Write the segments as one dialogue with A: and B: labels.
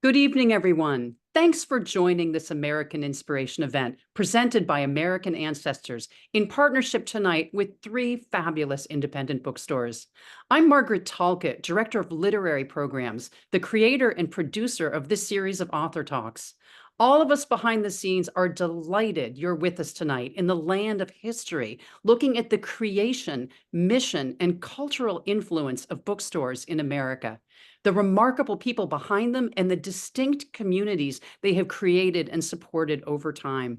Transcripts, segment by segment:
A: Good evening, everyone. Thanks for joining this American Inspiration event presented by American Ancestors in partnership tonight with three fabulous independent bookstores. I'm Margaret Talcott, Director of Literary Programs, the creator and producer of this series of author talks. All of us behind the scenes are delighted you're with us tonight in the land of history, looking at the creation, mission, and cultural influence of bookstores in America, the remarkable people behind them, and the distinct communities they have created and supported over time.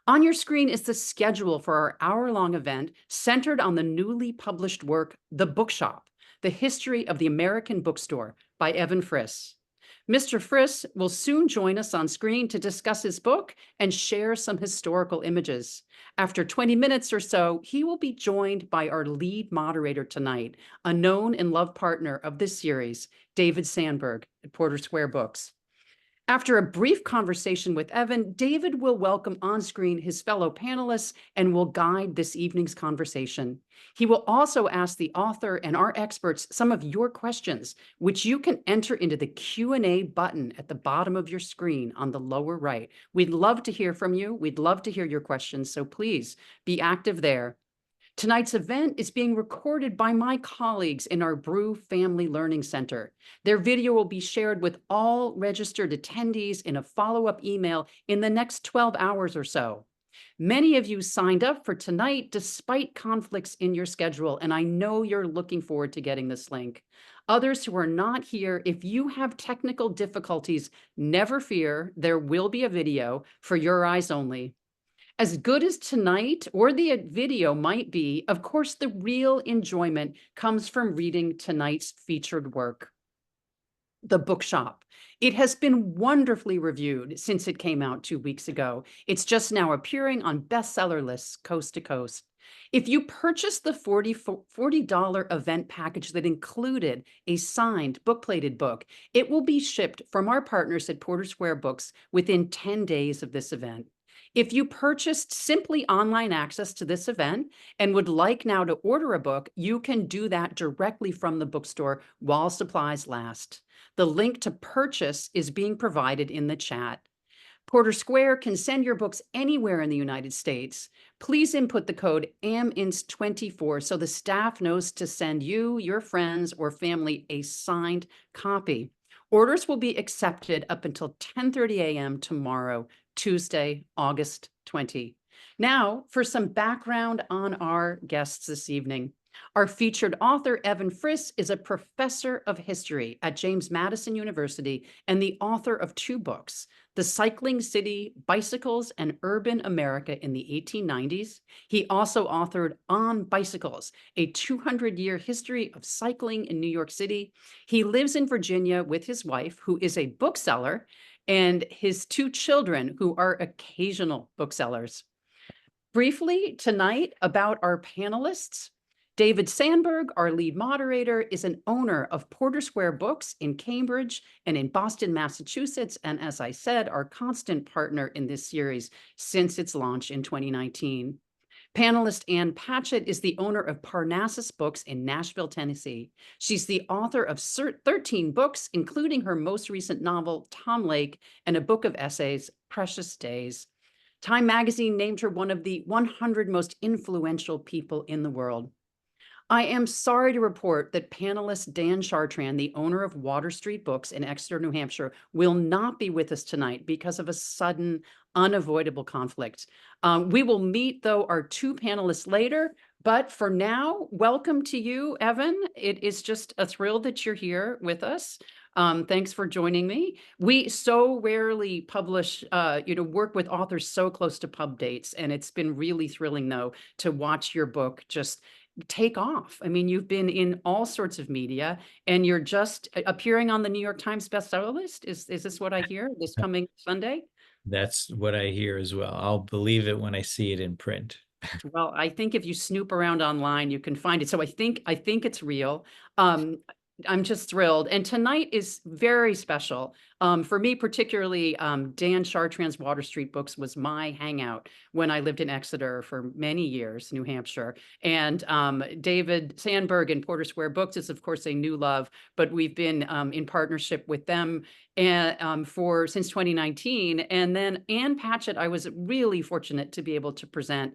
A: On your screen is the schedule for our hour-long event centered on the newly published work, The Bookshop, The History of the American Bookstore by Evan Friss. Mr. Friss will soon join us on screen to discuss his book and share some historical images. After 20 minutes or so, he will be joined by our lead moderator tonight, a known and loved partner of this series, David Sandberg at Porter Square Books. After a brief conversation with Evan, David will welcome on screen his fellow panelists and will guide this evening's conversation. He will also ask the author and our experts some of your questions, which you can enter into the Q&A button at the bottom of your screen on the lower right. We'd love to hear from you. We'd love to hear your questions, so please be active there. Tonight's event is being recorded by my colleagues in our Brew Family Learning Center. Their video will be shared with all registered attendees in a follow-up email in the next 12 hours or so. Many of you signed up for tonight despite conflicts in your schedule, and I know you're looking forward to getting this link. Others who are not here, if you have technical difficulties, never fear, there will be a video for your eyes only. As good as tonight or the video might be, of course, the real enjoyment comes from reading tonight's featured work, The Bookshop. It has been wonderfully reviewed since it came out 2 weeks ago. It's just now appearing on bestseller lists coast to coast. If you purchased the $40 event package that included a signed book-plated book, it will be shipped from our partners at Porter Square Books within 10 days of this event. If you purchased simply online access to this event and would like now to order a book, you can do that directly from the bookstore while supplies last. The link to purchase is being provided in the chat. Porter Square can send your books anywhere in the United States. Please input the code AMINS24 so the staff knows to send you, your friends, or family a signed copy. Orders will be accepted up until 10:30 a.m. tomorrow, Tuesday, August 20. Now, for some background on our guests this evening. Our featured author, Evan Friss, is a professor of history at James Madison University and the author of two books, The Cycling City, Bicycles and Urban America in the 1890s. He also authored On Bicycles, a 200-year history of cycling in New York City. He lives in Virginia with his wife, who is a bookseller, and his two children, who are occasional booksellers. Briefly tonight about our panelists. David Sandberg, our lead moderator, is an owner of Porter Square Books in Cambridge and in Boston, Massachusetts, and as I said, our constant partner in this series since its launch in 2019. Panelist Ann Patchett is the owner of Parnassus Books in Nashville, Tennessee. She's the author of 13 books, including her most recent novel, Tom Lake, and a book of essays, Precious Days. Time magazine named her one of the 100 most influential people in the world. I am sorry to report that panelist Dan Chartrand, the owner of Water Street Books in Exeter, New Hampshire, will not be with us tonight because of a sudden, unavoidable conflict. We will meet, though, our two panelists later. But for now, welcome to you, Evan. It is just a thrill that you're here with us. Thanks for joining me. We so rarely publish, work with authors so close to pub dates, and it's been really thrilling, though, to watch your book just take off. I mean, you've been in all sorts of media, and you're just appearing on the New York Times bestseller list. Is this what I hear this coming Sunday?
B: That's what I hear as well. I'll believe it when I see it in print.
A: Well, I think if you snoop around online, you can find it. So I think it's real. I'm just thrilled. And tonight is very special. For me, particularly, Dan Chartrand's Water Street Books was my hangout when I lived in Exeter for many years, New Hampshire. And David Sandberg and Porter Square Books is, of course, a new love, but we've been in partnership with them and for since 2019. And then Ann Patchett, I was really fortunate to be able to present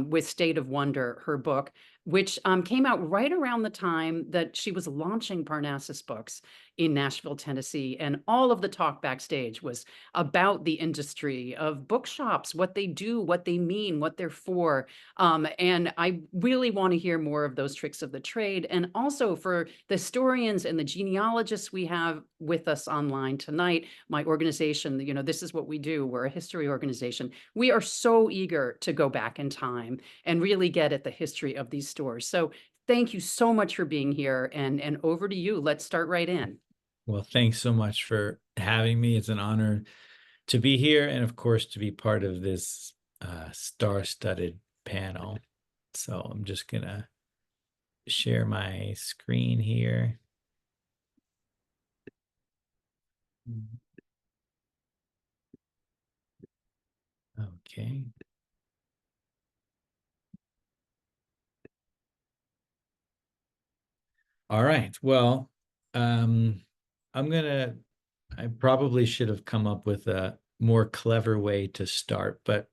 A: with State of Wonder, her book, which came out right around the time that she was launching Parnassus Books in Nashville, Tennessee. And all of the talk backstage was about the industry of bookshops, what they do, what they mean, what they're for. And I really want to hear more of those tricks of the trade. And also for the historians and the genealogists we have with us online tonight, my organization, this is what we do. We're a history organization. We are so eager to go back in time and really get at the history of these stores. So thank you so much for being here, and over to you. Let's start right in.
B: Well, thanks so much for having me. It's an honor to be here and, of course, to be part of this star-studded panel. So I'm just going to share my screen here. Okay. All right. Well, I probably should have come up with a more clever way to start, but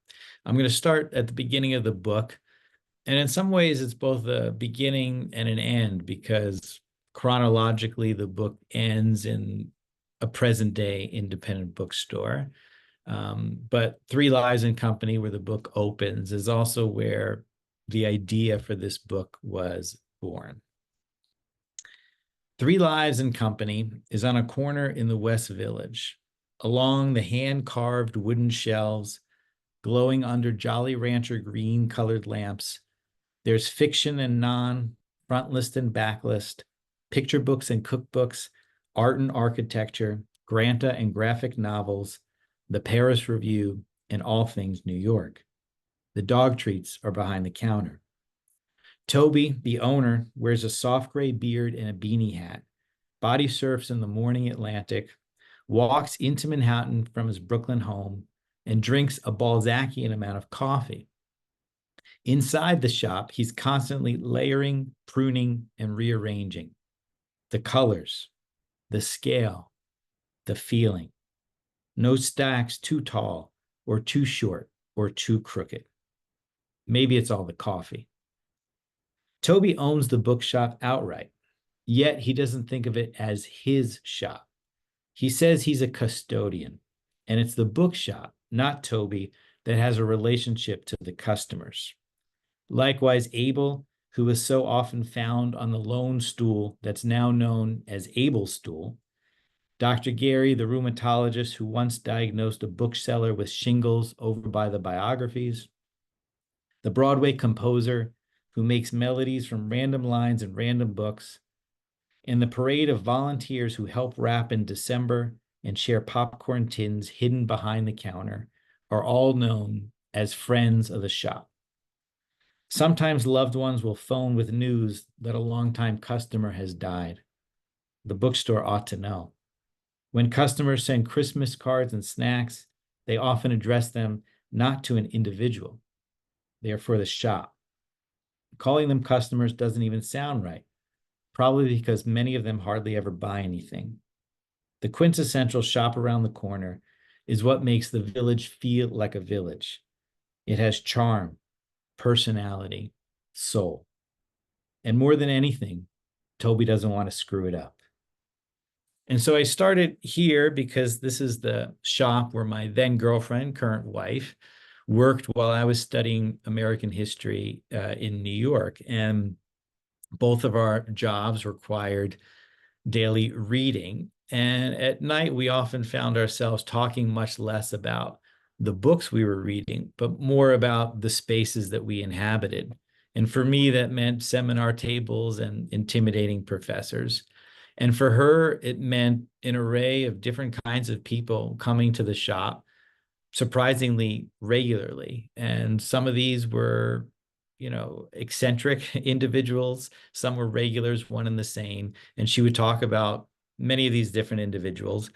B: I'm going to start at the beginning of the book. And in some ways, it's both a beginning and an end, because chronologically, the book ends in a present day independent bookstore. But Three Lives and Company, where the book opens, is also where the idea for this book was born. Three Lives and Company is on a corner in the West Village. Along the hand-carved wooden shelves, glowing under Jolly Rancher green-colored lamps, there's fiction and non, frontlist and backlist, picture books and cookbooks, art and architecture, Granta and graphic novels, the Paris Review, and all things New York. The dog treats are behind the counter. Toby, the owner, wears a soft gray beard and a beanie hat, body surfs in the morning Atlantic, walks into Manhattan from his Brooklyn home, and drinks a Balzacian amount of coffee. Inside the shop, he's constantly layering, pruning, and rearranging. The colors, the scale, the feeling. No stacks too tall or too short or too crooked. Maybe it's all the coffee. Toby owns the bookshop outright, yet he doesn't think of it as his shop. He says he's a custodian, and it's the bookshop, not Toby, that has a relationship to the customers. Likewise, Abel, who is so often found on the lone stool that's now known as Abel's stool, Dr. Gary, the rheumatologist who once diagnosed a bookseller with shingles over by the biographies, the Broadway composer who makes melodies from random lines and random books, and the parade of volunteers who help wrap in December and share popcorn tins hidden behind the counter are all known as friends of the shop. Sometimes loved ones will phone with news that a longtime customer has died. The bookstore ought to know. When customers send Christmas cards and snacks, they often address them not to an individual. They are for the shop. Calling them customers doesn't even sound right, probably because many of them hardly ever buy anything. The quintessential shop around the corner is what makes the village feel like a village. It has charm, personality, soul. And more than anything, Toby doesn't want to screw it up. And so I started here because this is the shop where my then girlfriend, current wife, worked while I was studying American history in New York. And both of our jobs required daily reading. And at night, we often found ourselves talking much less about the books we were reading, but more about the spaces that we inhabited. And for me, that meant seminar tables and intimidating professors. And for her, it meant an array of different kinds of people coming to the shop surprisingly regularly. And some of these were eccentric individuals. Some were regulars, one and the same. And she would talk about many of these different individuals,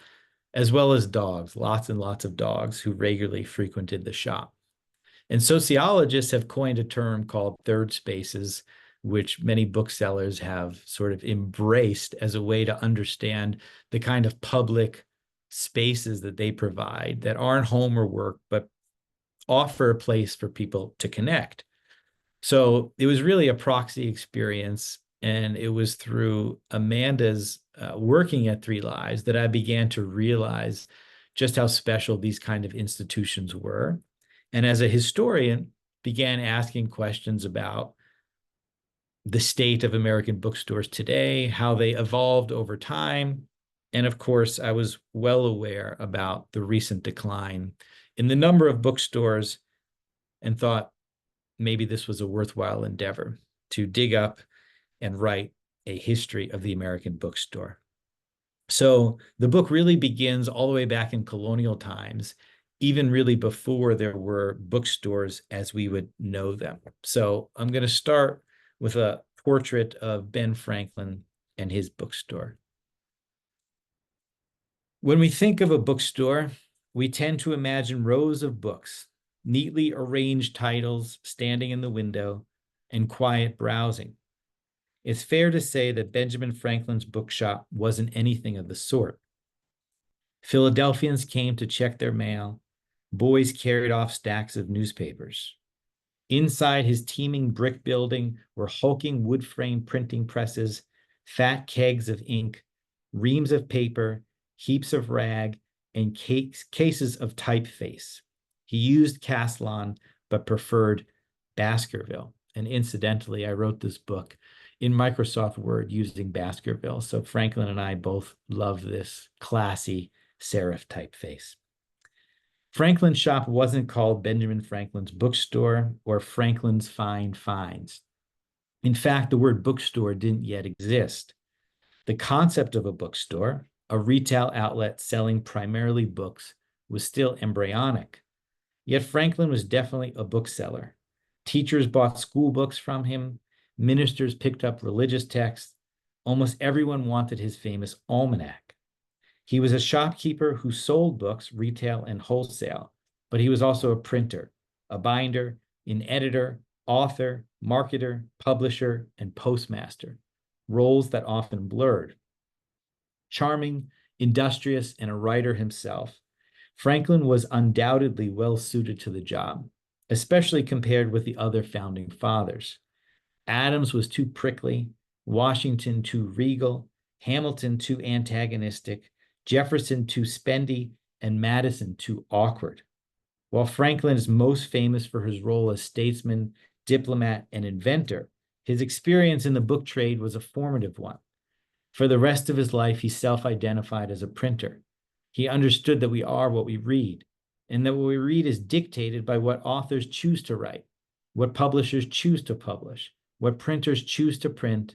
B: as well as dogs, lots and lots of dogs who regularly frequented the shop. And sociologists have coined a term called third spaces, which many booksellers have sort of embraced as a way to understand the kind of public spaces that they provide that aren't home or work, but offer a place for people to connect. So it was really a proxy experience. And it was through Amanda's working at Three Lives that I began to realize just how special these kind of institutions were. And as a historian, began asking questions about the state of American bookstores today, how they evolved over time. And of course, I was well aware about the recent decline in the number of bookstores and thought maybe this was a worthwhile endeavor to dig up and write a history of the American bookstore. So the book really begins all the way back in colonial times, even really before there were bookstores as we would know them. So I'm going to start with a portrait of Ben Franklin and his bookstore. When we think of a bookstore, we tend to imagine rows of books, neatly arranged titles standing in the window, and quiet browsing. It's fair to say that Benjamin Franklin's bookshop wasn't anything of the sort. Philadelphians came to check their mail. Boys carried off stacks of newspapers. Inside his teeming brick building were hulking wood frame printing presses, fat kegs of ink, reams of paper, heaps of rag, and cases of typeface. He used Caslon, but preferred Baskerville. And incidentally, I wrote this book in Microsoft Word using Baskerville. So Franklin and I both love this classy serif typeface. Franklin's shop wasn't called Benjamin Franklin's Bookstore or Franklin's Fine Finds. In fact, the word bookstore didn't yet exist. The concept of a bookstore, a retail outlet selling primarily books, was still embryonic. Yet Franklin was definitely a bookseller. Teachers bought school books from him. Ministers picked up religious texts. Almost everyone wanted his famous almanac. He was a shopkeeper who sold books, retail and wholesale, but he was also a printer, a binder, an editor, author, marketer, publisher, and postmaster, roles that often blurred. Charming, industrious, and a writer himself, Franklin was undoubtedly well suited to the job, especially compared with the other founding fathers. Adams was too prickly, Washington too regal, Hamilton too antagonistic, Jefferson too spendy, and Madison too awkward. While Franklin is most famous for his role as statesman, diplomat, and inventor, his experience in the book trade was a formative one. For the rest of his life, he self-identified as a printer. He understood that we are what we read, and that what we read is dictated by what authors choose to write, what publishers choose to publish, what printers choose to print,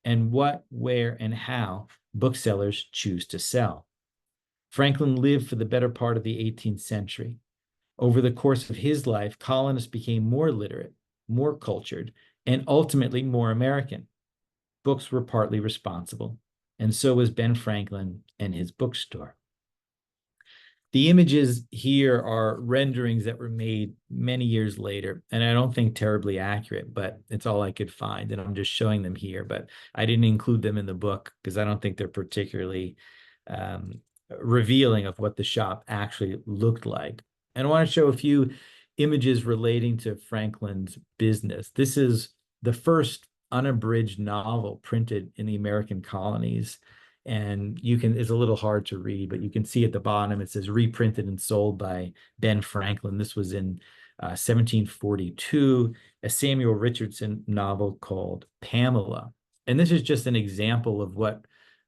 B: and what, where, and how booksellers choose to sell. Franklin lived for the better part of the 18th century. Over the course of his life, colonists became more literate, more cultured, and ultimately more American. Books were partly responsible, and so was Ben Franklin and his bookstore. The images here are renderings that were made many years later, and I don't think terribly accurate, but it's all I could find, and I'm just showing them here, but I didn't include them in the book because I don't think they're particularly revealing of what the shop actually looked like. And I want to show a few images relating to Franklin's business. This is the first unabridged novel printed in the American colonies. And it's a little hard to read, but you can see at the bottom, it says reprinted and sold by Ben Franklin. This was in 1742, a Samuel Richardson novel called Pamela. And this is just an example of what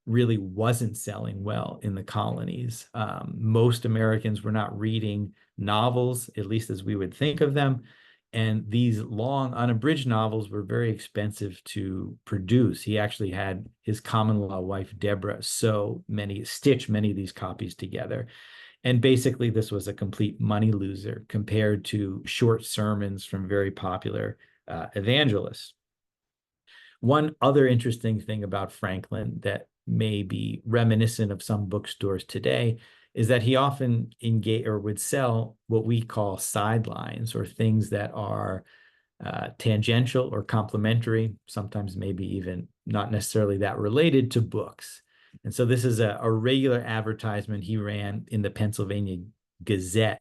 B: really wasn't selling well in the colonies. Most Americans were not reading novels, at least as we would think of them. And these long unabridged novels were very expensive to produce. He actually had his common law wife, Deborah, stitch many of these copies together. And basically, this was a complete money loser compared to short sermons from very popular evangelists. One other interesting thing about Franklin that may be reminiscent of some bookstores today is that he often engage or would sell what we call sidelines, or things that are tangential or complementary, sometimes maybe even not necessarily that related to books. And so this is a regular advertisement he ran in the Pennsylvania Gazette,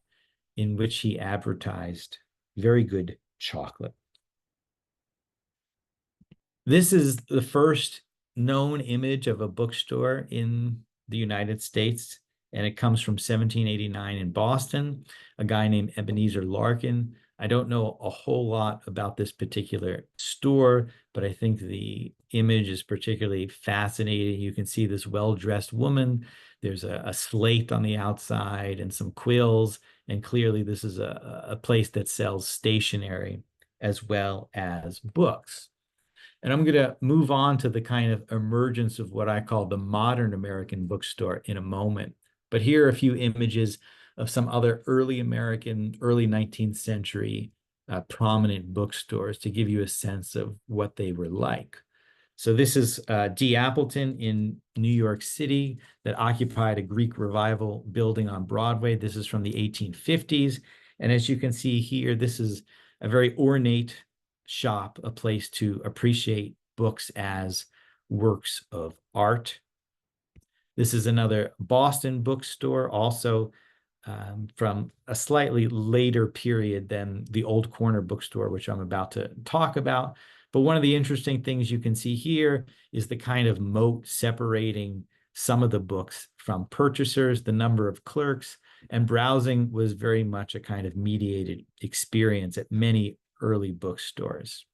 B: in which he advertised very good chocolate. This is the first known image of a bookstore in the United States, and it comes from 1789 in Boston, a guy named Ebenezer Larkin. I don't know a whole lot about this particular store, but I think the image is particularly fascinating. You can see this well-dressed woman. There's a slate on the outside and some quills, and clearly this is a place that sells stationery as well as books. And I'm going to move on to the kind of emergence of what I call the modern American bookstore in a moment. But here are a few images of some other early American, early 19th century prominent bookstores to give you a sense of what they were like. So this is D. Appleton in New York City that occupied a Greek Revival building on Broadway. This is from the 1850s. And as you can see here, this is a very ornate shop, a place to appreciate books as works of art. This is another Boston bookstore, also from a slightly later period than the Old Corner bookstore, which I'm about to talk about. But one of the interesting things you can see here is the kind of moat separating some of the books from purchasers, the number of clerks, and browsing was very much a kind of mediated experience at many early bookstores.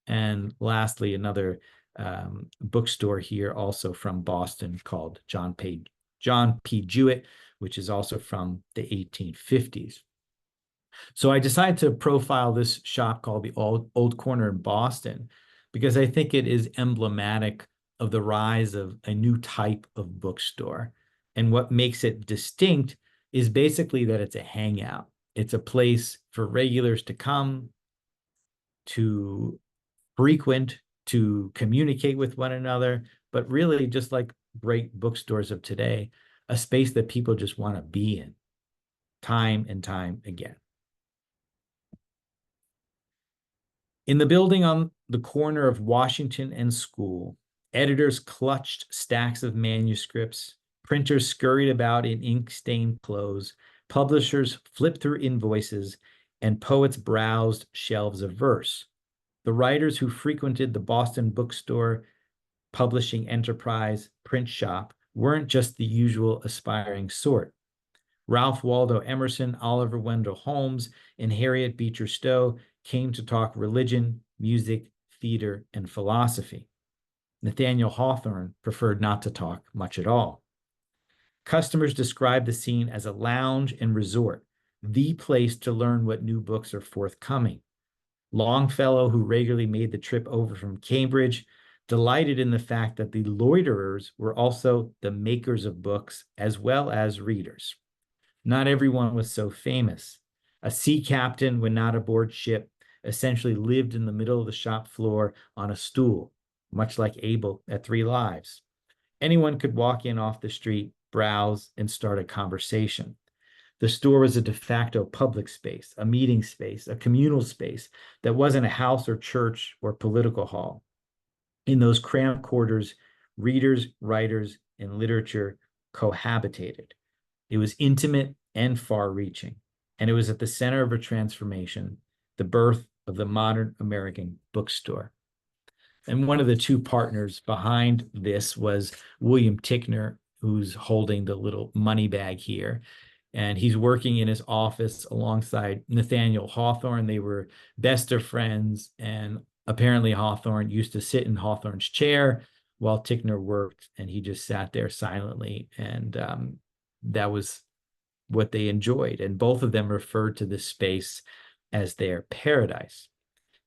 B: And lastly, another bookstore here, also from Boston, called John P. Jewett, which is also from the 1850s. So I decided to profile this shop called the Old Corner in Boston because I think it is emblematic of the rise of a new type of bookstore. And what makes it distinct is basically that it's a hangout. It's a place for regulars to come, to frequent, to communicate with one another, but really, just like great bookstores of today, a space that people just want to be in time and time again. In the building on the corner of Washington and School, editors clutched stacks of manuscripts, printers scurried about in ink-stained clothes, publishers flipped through invoices, and poets browsed shelves of verse. The writers who frequented the Boston bookstore, publishing enterprise, print shop weren't just the usual aspiring sort. Ralph Waldo Emerson, Oliver Wendell Holmes, and Harriet Beecher Stowe came to talk religion, music, theater, and philosophy. Nathaniel Hawthorne preferred not to talk much at all. Customers described the scene as a lounge and resort, the place to learn what new books are forthcoming. Longfellow, who regularly made the trip over from Cambridge, delighted in the fact that the loiterers were also the makers of books as well as readers. Not everyone was so famous. A sea captain, when not aboard ship, essentially lived in the middle of the shop floor on a stool, much like Abel at Three Lives. Anyone could walk in off the street, browse, and start a conversation. The store was a de facto public space, a meeting space, a communal space that wasn't a house or church or political hall. In those cramped quarters, readers, writers, and literature cohabitated. It was intimate and far-reaching, and it was at the center of a transformation, the birth of the modern American bookstore. And one of the two partners behind this was William Ticknor, who's holding the little money bag here. And he's working in his office alongside Nathaniel Hawthorne. They were best of friends, and apparently Hawthorne used to sit in Hawthorne's chair while Ticknor worked, and he just sat there silently. And that was what they enjoyed. And both of them referred to this space as their paradise.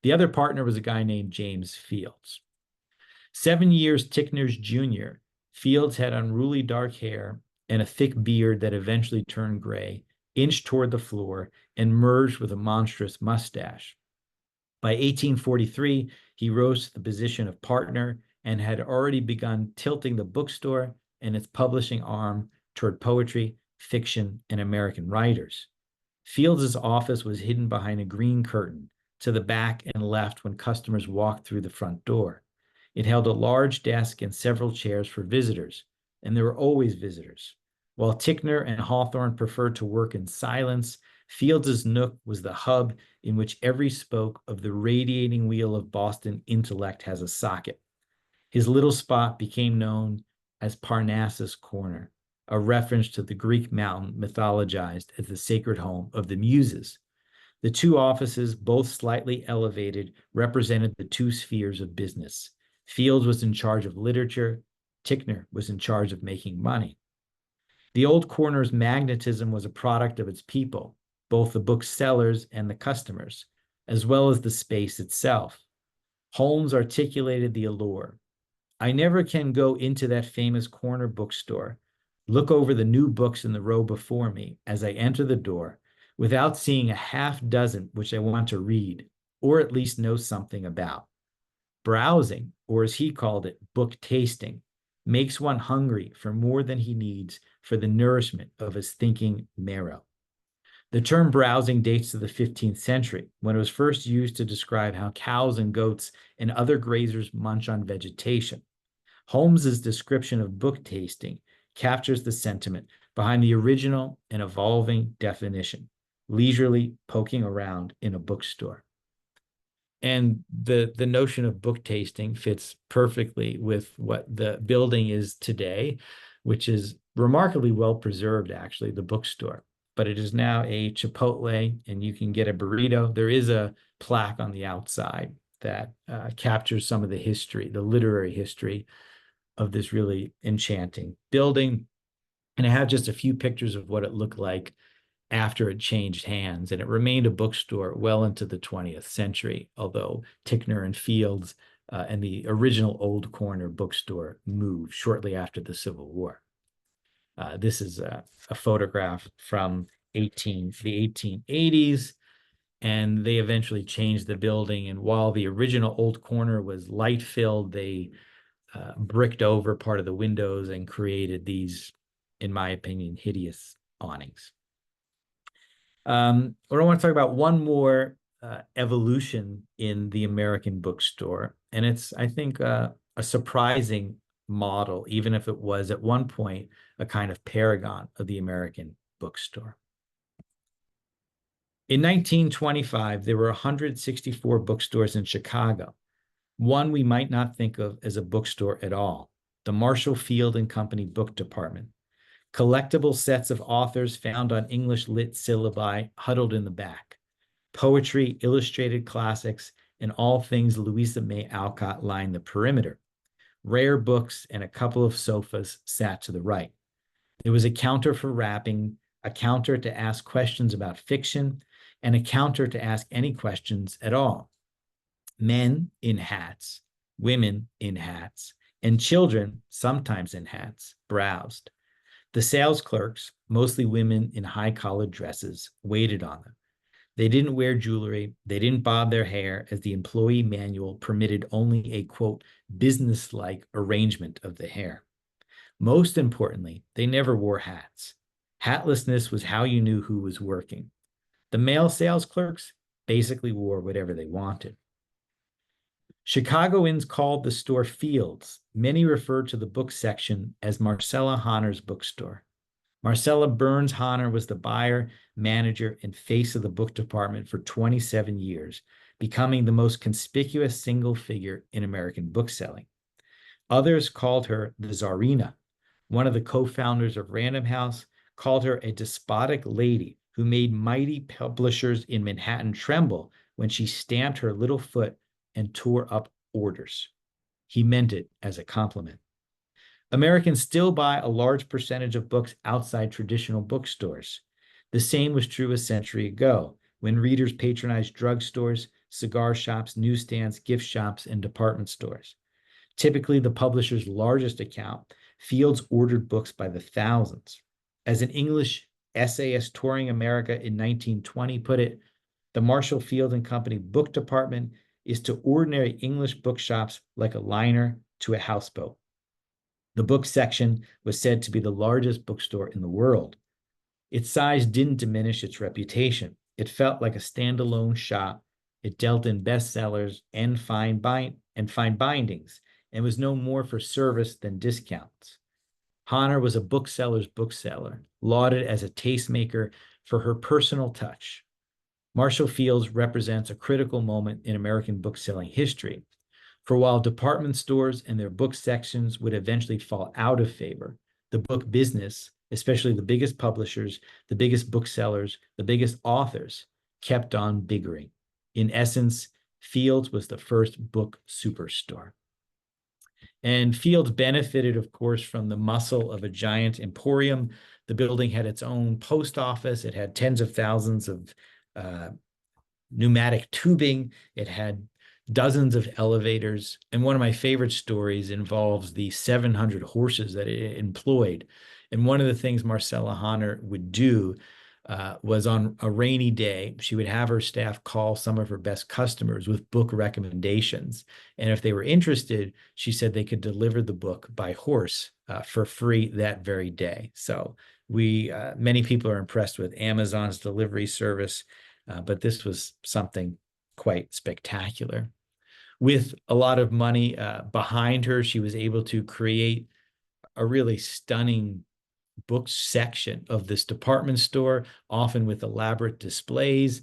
B: The other partner was a guy named James Fields. 7 years Ticknor's junior, Fields had unruly dark hair and a thick beard that eventually turned gray, inched toward the floor, and merged with a monstrous mustache. By 1843, he rose to the position of partner and had already begun tilting the bookstore and its publishing arm toward poetry, fiction, and American writers. Fields's office was hidden behind a green curtain to the back and left when customers walked through the front door. It held a large desk and several chairs for visitors, and there were always visitors. While Ticknor and Hawthorne preferred to work in silence, Fields's nook was the hub in which every spoke of the radiating wheel of Boston intellect has a socket. His little spot became known as Parnassus Corner, a reference to the Greek mountain mythologized as the sacred home of the Muses. The two offices, both slightly elevated, represented the two spheres of business. Fields was in charge of literature. Ticknor was in charge of making money. The old corner's magnetism was a product of its people, both the booksellers and the customers, as well as the space itself. Holmes articulated the allure. I never can go into that famous corner bookstore, look over the new books in the row before me as I enter the door, without seeing a half dozen which I want to read, or at least know something about. Browsing, or as he called it, book tasting, makes one hungry for more than he needs for the nourishment of his thinking marrow. The term browsing dates to the 15th century, when it was first used to describe how cows and goats and other grazers munch on vegetation. Holmes's description of book tasting captures the sentiment behind the original and evolving definition, leisurely poking around in a bookstore. And the notion of book tasting fits perfectly with what the building is today, which is remarkably well preserved, actually, the bookstore. But it is now a Chipotle, and you can get a burrito. There is a plaque on the outside that captures some of the history, the literary history of this really enchanting building. And I have just a few pictures of what it looked like after it changed hands, and it remained a bookstore well into the 20th century, although Ticknor and Fields and the original Old Corner bookstore moved shortly after the Civil War. This is a photograph from the 1880s, and they eventually changed the building. And while the original Old Corner was light-filled, they bricked over part of the windows and created these, in my opinion, hideous awnings. I want to talk about one more evolution in the American bookstore, and it's, I think, a surprising model, even if it was at one point a kind of paragon of the American bookstore. In 1925, there were 164 bookstores in Chicago. One we might not think of as a bookstore at all, the Marshall Field and Company Book Department. Collectible sets of authors found on English lit syllabi huddled in the back. Poetry, illustrated classics, and all things Louisa May Alcott lined the perimeter. Rare books and a couple of sofas sat to the right. There was a counter for wrapping, a counter to ask questions about fiction, and a counter to ask any questions at all. Men in hats, women in hats, and children, sometimes in hats, browsed. The sales clerks, mostly women in high-collared dresses, waited on them. They didn't wear jewelry. They didn't bob their hair, as the employee manual permitted only a, quote, business-like arrangement of the hair. Most importantly, they never wore hats. Hatlessness was how you knew who was working. The male sales clerks basically wore whatever they wanted. Chicagoans called the store Fields. Many referred to the book section as Marcella Honner's bookstore. Marcella Burns Honner was the buyer, manager, and face of the book department for 27 years, becoming the most conspicuous single figure in American bookselling. Others called her the Tsarina. One of the co-founders of Random House called her a despotic lady who made mighty publishers in Manhattan tremble when she stamped her little foot and tore up orders. He meant it as a compliment. Americans still buy a large percentage of books outside traditional bookstores. The same was true a century ago, when readers patronized drugstores, cigar shops, newsstands, gift shops, and department stores. Typically, the publisher's largest account, Fields ordered books by the thousands. As an English essayist touring America in 1920 put it, The Marshall Field and Company book department is to ordinary English bookshops like a liner to a houseboat. The book section was said to be the largest bookstore in the world. Its size didn't diminish its reputation. It felt like a standalone shop. It dealt in bestsellers and fine bindings, and was no more for service than discounts. Honor was a bookseller's bookseller, lauded as a tastemaker for her personal touch. Marshall Fields represents a critical moment in American bookselling history. For while department stores and their book sections would eventually fall out of favor, the book business, especially the biggest publishers, the biggest booksellers, the biggest authors, kept on bickering. In essence, Fields was the first book superstore. And Fields benefited, of course, from the muscle of a giant emporium. The building had its own post office. It had tens of thousands of pneumatic tubing. It had dozens of elevators. And one of my favorite stories involves the 700 horses that it employed. And one of the things Marcella Honor would do was on a rainy day, she would have her staff call some of her best customers with book recommendations. And if they were interested, she said they could deliver the book by horse for free that very day. So many people are impressed with Amazon's delivery service, but this was something quite spectacular. With a lot of money behind her, she was able to create a really stunning book section of this department store, often with elaborate displays.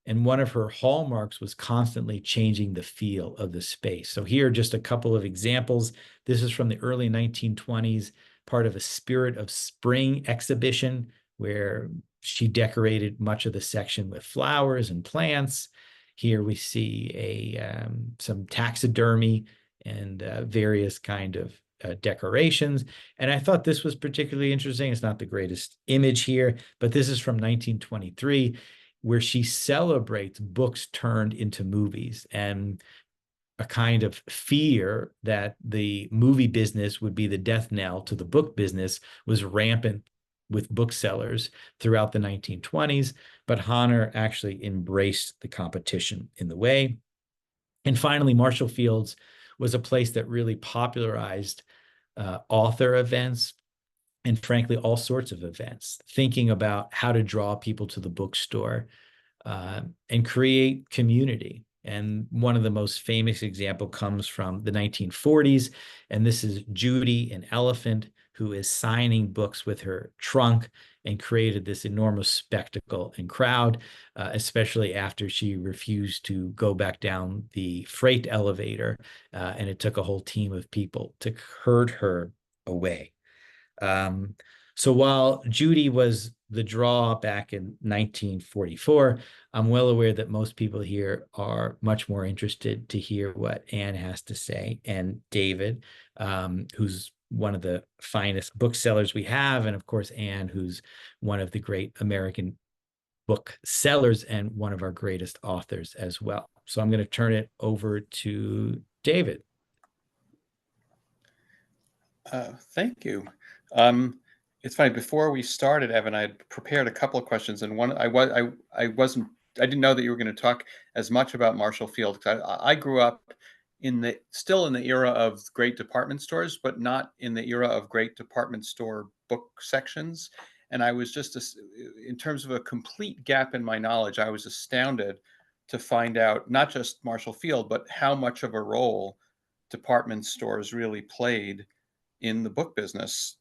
B: And one of her hallmarks was constantly changing the feel of the space. So here are just a couple of examples. This is from the early 1920s, part of a Spirit of Spring exhibition where she decorated much of the section with flowers and plants. Here we see some taxidermy and various kind of decorations. And I thought this was particularly interesting. It's not the greatest image here, but this is from 1923, where she celebrates books turned into movies, and a kind of fear that the movie business would be the death knell to the book business was rampant with booksellers throughout the 1920s, but Honor actually embraced the competition in the way. And finally, Marshall Fields was a place that really popularized author events and frankly, all sorts of events, thinking about how to draw people to the bookstore and create community. And one of the most famous example comes from the 1940s. And this is Judy, an elephant, who is signing books with her trunk and created this enormous spectacle and crowd, especially after she refused to go back down the freight elevator. And it took a whole team of people to herd her away. So while Judy was the draw back in 1944, I'm well aware that most people here are much more interested to hear what Ann has to say, and David, who's one of the finest booksellers we have, and of course, Ann, who's one of the great American booksellers and one of our greatest authors as well. So I'm going to turn it over to David.
C: Thank you. It's funny. Before we started, Evan, I had prepared a couple of questions, and one I didn't know that you were going to talk as much about Marshall Field, because I grew up still in the era of great department stores, but not in the era of great department store book sections. And I was in terms of a complete gap in my knowledge, I was astounded to find out not just Marshall Field, but how much of a role department stores really played in the book business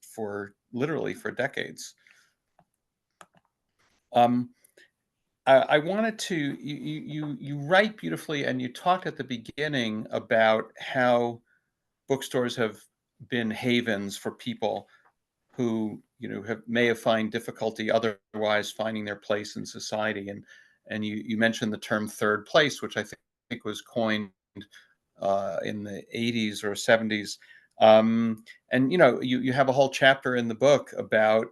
C: literally for decades. I wanted to, you write beautifully, and you talked at the beginning about how bookstores have been havens for people who may have find difficulty otherwise finding their place in society, and you mentioned the term third place, which I think was coined in the 80s or 70s. And you have a whole chapter in the book about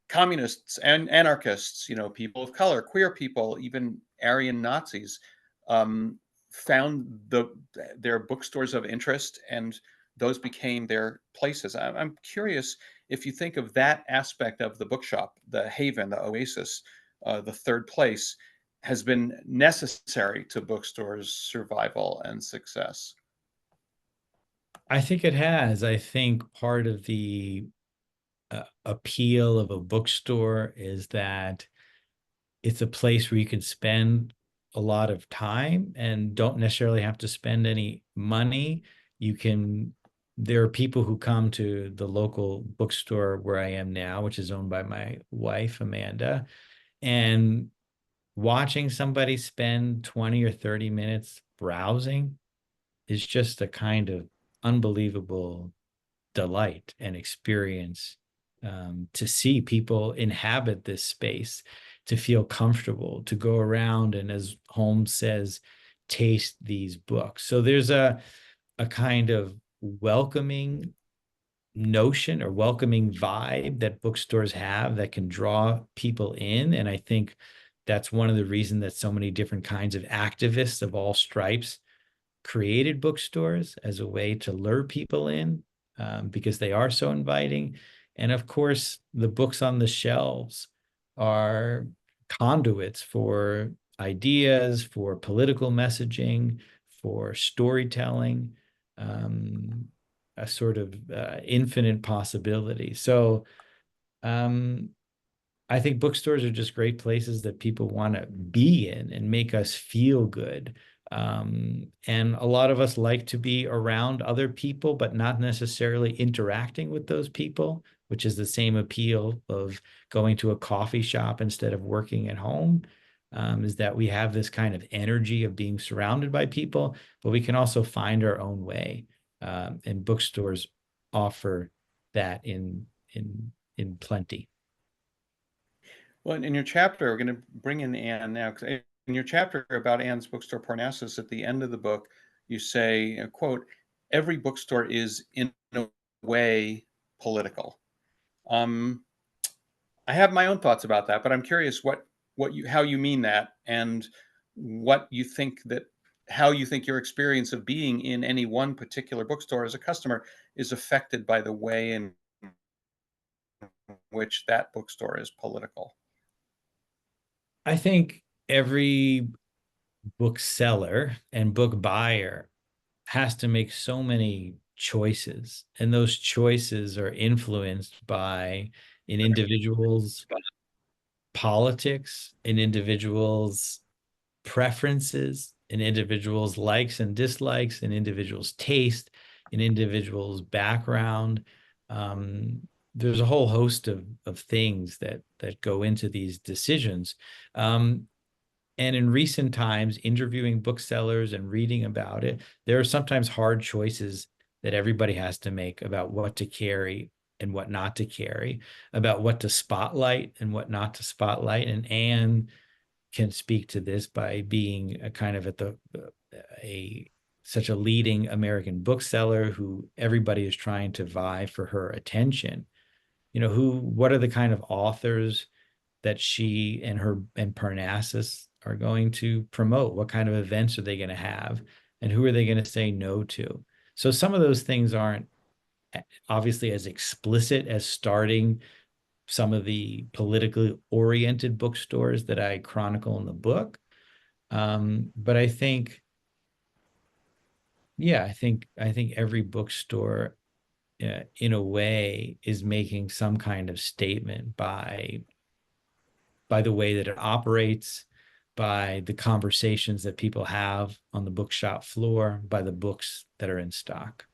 C: communists and anarchists, people of color, queer people, even Aryan Nazis, found their bookstores of interest, and those became their places. I'm curious if you think of that aspect of the bookshop, the haven, the oasis, the third place, has been necessary to bookstores' survival and success?
B: I think it has. I think part of the appeal of a bookstore is that it's a place where you can spend a lot of time and don't necessarily have to spend any money. There are people who come to the local bookstore where I am now, which is owned by my wife, Amanda, and watching somebody spend 20 or 30 minutes browsing is just a kind of unbelievable delight and experience, to see people inhabit this space, to feel comfortable, to go around and, as Holmes says, taste these books. So there's a kind of welcoming notion or welcoming vibe that bookstores have that can draw people in. And I think that's one of the reasons that so many different kinds of activists of all stripes created bookstores as a way to lure people in, because they are so inviting. And of course, the books on the shelves are conduits for ideas, for political messaging, for storytelling, a sort of infinite possibility. So I think bookstores are just great places that people want to be in and make us feel good. And a lot of us like to be around other people, but not necessarily interacting with those people, which is the same appeal of going to a coffee shop instead of working at home, is that we have this kind of energy of being surrounded by people, but we can also find our own way. And bookstores offer that in plenty.
C: Well, in your chapter, we're going to bring in Ann now, because in your chapter about Ann's bookstore Parnassus, at the end of the book, you say, quote, "Every bookstore is in a way political." I have my own thoughts about that, but I'm curious how you mean that, and what you think how you think your experience of being in any one particular bookstore as a customer is affected by the way in which that bookstore is political.
B: I think every bookseller and book buyer has to make so many choices, and those choices are influenced by an individual's politics, an individual's preferences, an individual's likes and dislikes, an individual's taste, an individual's background. There's a whole host of things that go into these decisions. And in recent times, interviewing booksellers and reading about it, there are sometimes hard choices that everybody has to make about what to carry and what not to carry, about what to spotlight and what not to spotlight. And Anne can speak to this by being a kind of such a leading American bookseller who everybody is trying to vie for her attention. What are the kind of authors that she and Parnassus are going to promote? What kind of events are they going to have? And who are they going to say no to? So some of those things aren't obviously as explicit as starting some of the politically oriented bookstores that I chronicle in the book. But I think every bookstore, in a way, is making some kind of statement by the way that it operates, by the conversations that people have on the bookshop floor, by the books that are in stock.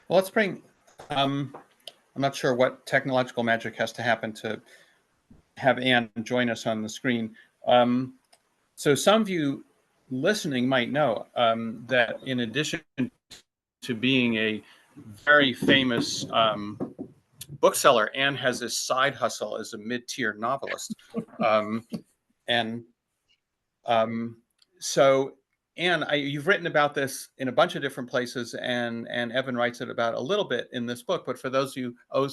C: Well, let's bring, I'm not sure what technological magic has to happen to have Ann join us on the screen. So some of you listening might know that in addition to being a very famous bookseller, Ann has this side hustle as a mid-tier novelist. So Ann, you've written about this in a bunch of different places, and Evan writes it about a little bit in this book. But for those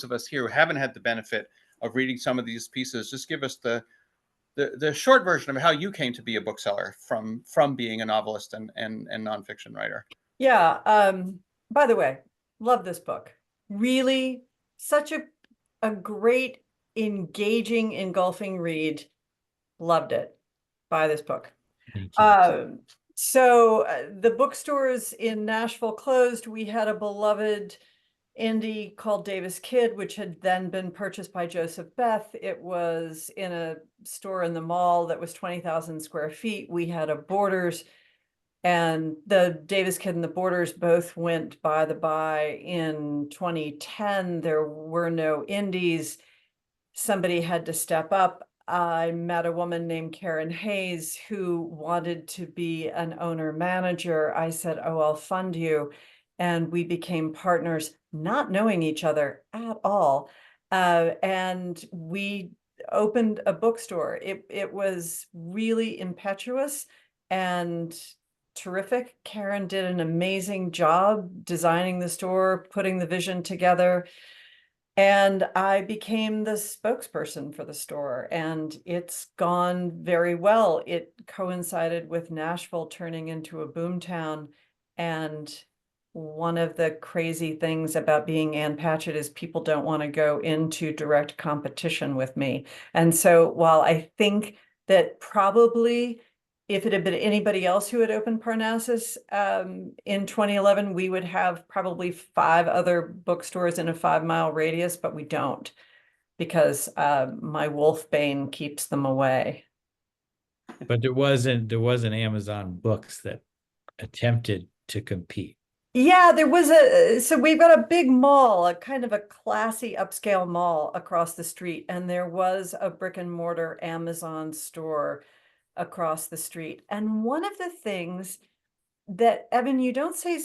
C: of us here who haven't had the benefit of reading some of these pieces, just give us the short version of how you came to be a bookseller from being a novelist and nonfiction writer.
D: Yeah. By the way, love this book. Really, such a great, engaging, engulfing read. Loved it. buy this book.
B: Thank you.
D: The bookstores in Nashville closed. We had a beloved indie called Davis Kid, which had then been purchased by Joseph Beth. It was in a store in the mall that was 20,000 square feet. We had a Borders, and the Davis Kid and the Borders both went by the by in 2010. There were no indies. Somebody had to step up. I met a woman named Karen Hayes who wanted to be an owner manager. I said, oh, I'll fund you. And we became partners, not knowing each other at all. And we opened a bookstore. It was really impetuous and terrific. Karen did an amazing job designing the store, putting the vision together. And I became the spokesperson for the store, and it's gone very well. It coincided with Nashville turning into a boomtown. And one of the crazy things about being Ann Patchett is people don't want to go into direct competition with me. And so while I think that probably if it had been anybody else who had opened Parnassus in 2011, we would have probably 5 other bookstores in a 5-mile radius, but we don't, because my wolfbane keeps them away.
B: But there wasn't Amazon Books that attempted to compete.
D: Yeah, there was so we've got a big mall, a kind of a classy upscale mall across the street, and there was a brick and mortar Amazon store across the street. And one of the things that, Evan, you don't say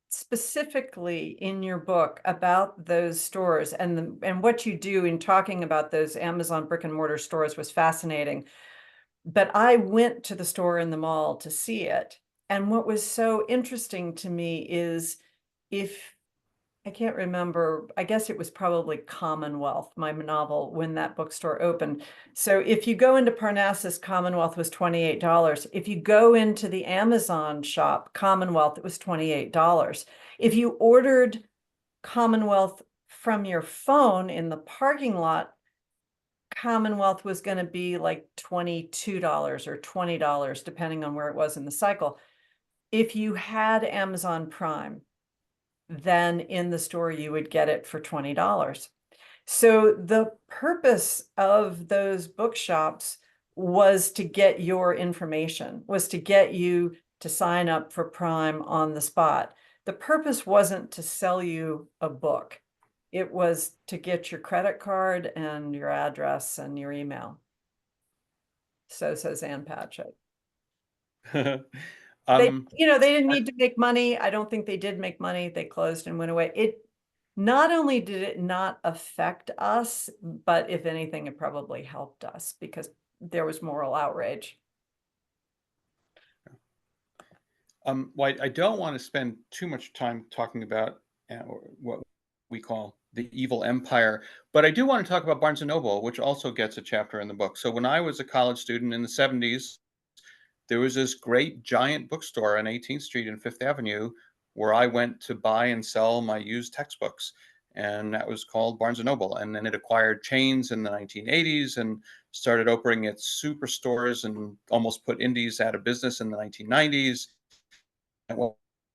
D: specifically in your book about those stores, and what you do in talking about those Amazon brick and mortar stores was fascinating. But I went to the store in the mall to see it. And what was so interesting to me is, if I can't remember, I guess it was probably Commonwealth, my novel, when that bookstore opened. So if you go into Parnassus, Commonwealth was $28. If you go into the Amazon shop, Commonwealth, it was $28. If you ordered Commonwealth from your phone in the parking lot, Commonwealth was going to be like $22 or $20, depending on where it was in the cycle. If you had Amazon Prime, then in the store you would get it for $20. So the purpose of those bookshops was to get your information, was to get you to sign up for Prime on the spot. The purpose wasn't to sell you a book. It was to get your credit card and your address and your email. So says Ann Patchett. They didn't need to make money. I don't think they did make money. They closed and went away. It not only did it not affect us, but if anything, it probably helped us because there was moral outrage.
C: Well, I don't want to spend too much time talking about what we call the evil empire, but I do want to talk about Barnes & Noble, which also gets a chapter in the book. So when I was a college student in the 70s, there was this great giant bookstore on 18th Street and 5th Avenue where I went to buy and sell my used textbooks. And that was called Barnes & Noble. And then it acquired chains in the 1980s and started opening its superstores and almost put indies out of business in the 1990s. It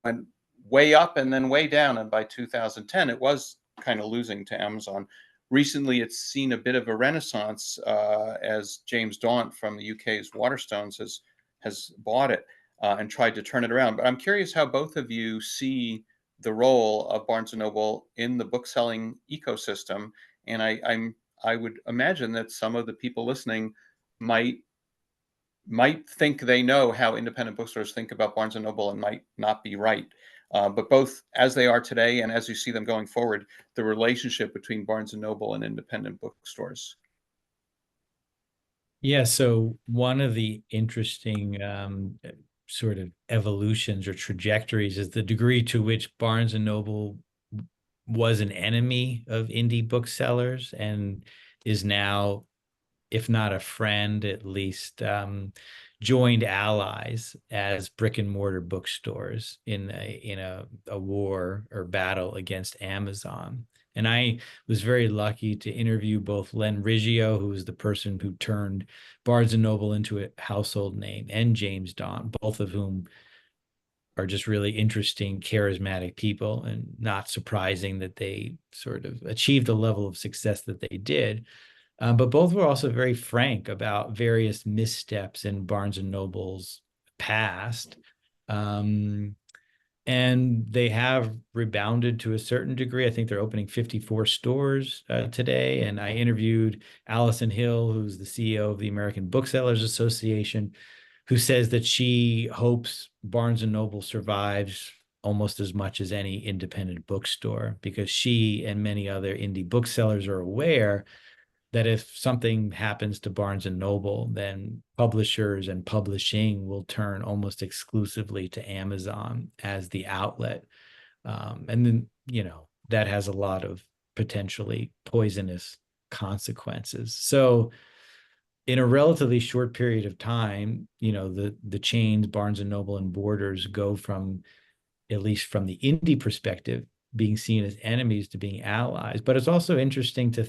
C: went way up and then way down. And by 2010, it was kind of losing to Amazon. Recently, it's seen a bit of a renaissance as James Daunt from the UK's Waterstones has bought it and tried to turn it around. But I'm curious how both of you see the role of Barnes & Noble in the bookselling ecosystem. And I would imagine that some of the people listening might think they know how independent bookstores think about Barnes & Noble and might not be right. But both as they are today and as you see them going forward, the relationship between Barnes & Noble and independent bookstores.
B: Yeah, so one of the interesting sort of evolutions or trajectories is the degree to which Barnes & Noble was an enemy of indie booksellers and is now, if not a friend, at least joined allies as brick and mortar bookstores in a war or battle against Amazon. And I was very lucky to interview both Len Riggio, who was the person who turned Barnes & Noble into a household name, and James Dawn, both of whom are just really interesting, charismatic people, and not surprising that they sort of achieved the level of success that they did. But both were also very frank about various missteps in Barnes & Noble's past. And they have rebounded to a certain degree. I think they're opening 54 stores today. And I interviewed Allison Hill, who's the CEO of the American Booksellers Association, who says that she hopes Barnes & Noble survives almost as much as any independent bookstore, because she and many other indie booksellers are aware that if something happens to Barnes & Noble, then publishers and publishing will turn almost exclusively to Amazon as the outlet. And then, that has a lot of potentially poisonous consequences. So in a relatively short period of time, the chains, Barnes & Noble and Borders, go from, at least from the indie perspective, being seen as enemies to being allies. But it's also interesting to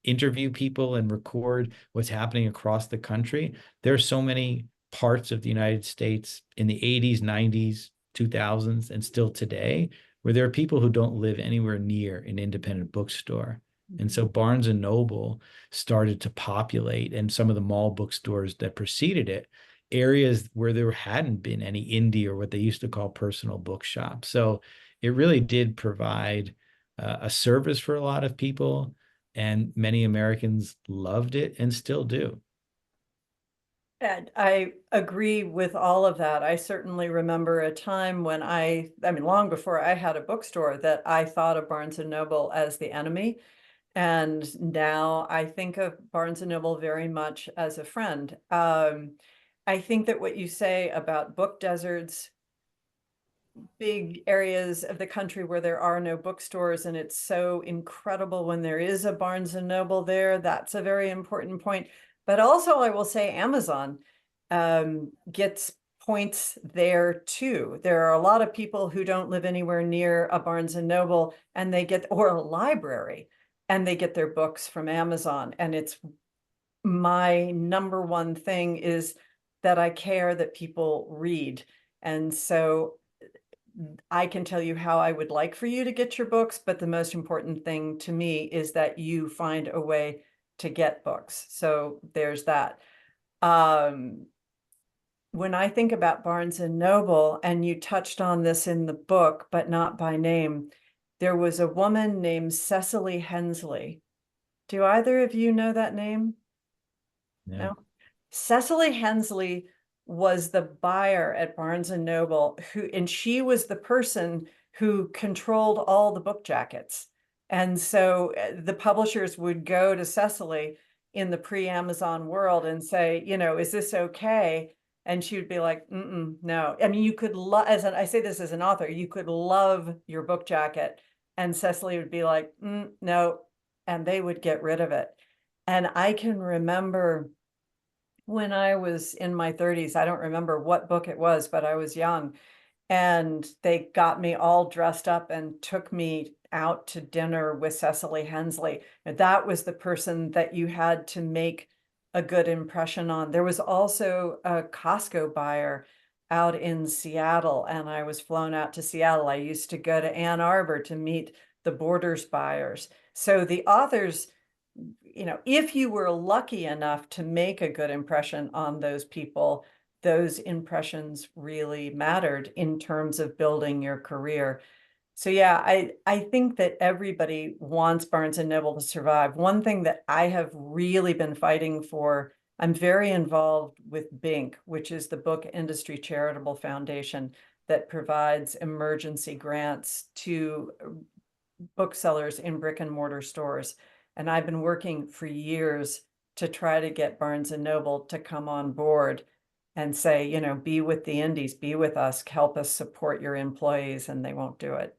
B: interview people and record what's happening across the country. There are so many parts of the United States in the 80s, 90s, 2000s, and still today, where there are people who don't live anywhere near an independent bookstore. And so Barnes & Noble started to populate, and some of the mall bookstores that preceded it, areas where there hadn't been any indie or what they used to call personal bookshops. So it really did provide a service for a lot of people, and many Americans loved it and still do.
D: And I agree with all of that. I certainly remember a time when I mean, long before I had a bookstore, that I thought of Barnes & Noble as the enemy. And now I think of Barnes & Noble very much as a friend. I think that what you say about book deserts, big areas of the country where there are no bookstores, and it's so incredible when there is a Barnes & Noble there, that's a very important point. But also, I will say Amazon gets points there too. There are a lot of people who don't live anywhere near a Barnes & Noble, and they get, or a library, and they get their books from Amazon. And it's my number one thing is that I care that people read. And so I can tell you how I would like for you to get your books, but the most important thing to me is that you find a way to get books. So there's that. When I think about Barnes & Noble, and you touched on this in the book, but not by name, there was a woman named Cecily Hensley. Do either of you know that name? No? Cecily Hensley was the buyer at Barnes & Noble, and she was the person who controlled all the book jackets. And so the publishers would go to Cecily in the pre-Amazon world and say, is this okay? And she would be like, no. I mean, you could love, I say this as an author, you could love your book jacket, and Cecily would be like, no, and they would get rid of it. And I can remember when I was in my 30s, I don't remember what book it was, but I was young, and they got me all dressed up and took me out to dinner with Cecily Hensley. And that was the person that you had to make a good impression on. There was also a Costco buyer out in Seattle, and I was flown out to Seattle. I used to go to Ann Arbor to meet the Borders buyers. So the authors, if you were lucky enough to make a good impression on those people, those impressions really mattered in terms of building your career. So yeah, I think that everybody wants Barnes & Noble to survive. One thing that I have really been fighting for, I'm very involved with BINC, which is the Book Industry Charitable Foundation that provides emergency grants to booksellers in brick and mortar stores. And I've been working for years to try to get Barnes & Noble to come on board and say, be with the indies, be with us, help us support your employees, and they won't do it.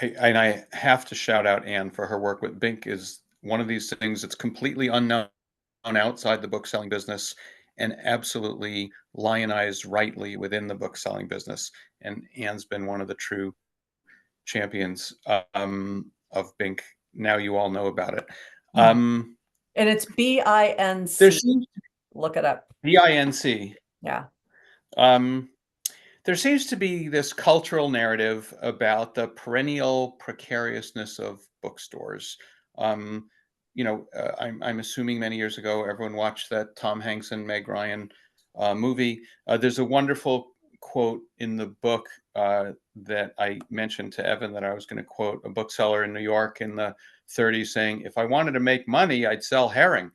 C: I have to shout out Anne for her work with BINC. Is one of these things that's completely unknown outside the bookselling business, and absolutely lionized rightly within the bookselling business. And Anne's been one of the true champions of Bink. Now you all know about it.
D: And it's
C: There
D: BINC.
C: seems
D: Look it up.
C: BINC.
D: Yeah.
C: There seems to be this cultural narrative about the perennial precariousness of bookstores. I'm assuming many years ago, everyone watched that Tom Hanks and Meg Ryan movie. There's a wonderful quote in the book that I mentioned to Evan that I was going to quote, a bookseller in New York in the 30s saying, "If I wanted to make money, I'd sell herring."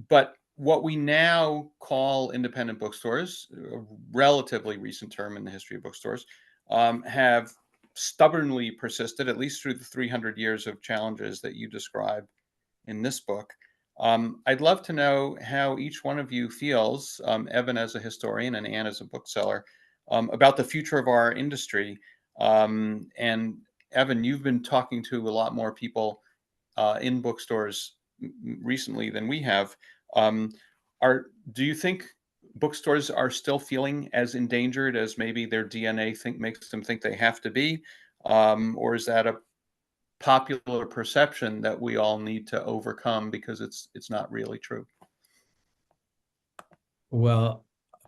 C: But what we now call independent bookstores, a relatively recent term in the history of bookstores, have stubbornly persisted, at least through the 300 years of challenges that you describe in this book. I'd love to know how each one of you feels, Evan as a historian and Ann as a bookseller, about the future of our industry. And Evan, you've been talking to a lot more people in bookstores recently than we have. Do you think bookstores are still feeling as endangered as maybe their DNA makes them think they have to be? Or is that a popular perception that we all need to overcome because it's not really true?
B: Well,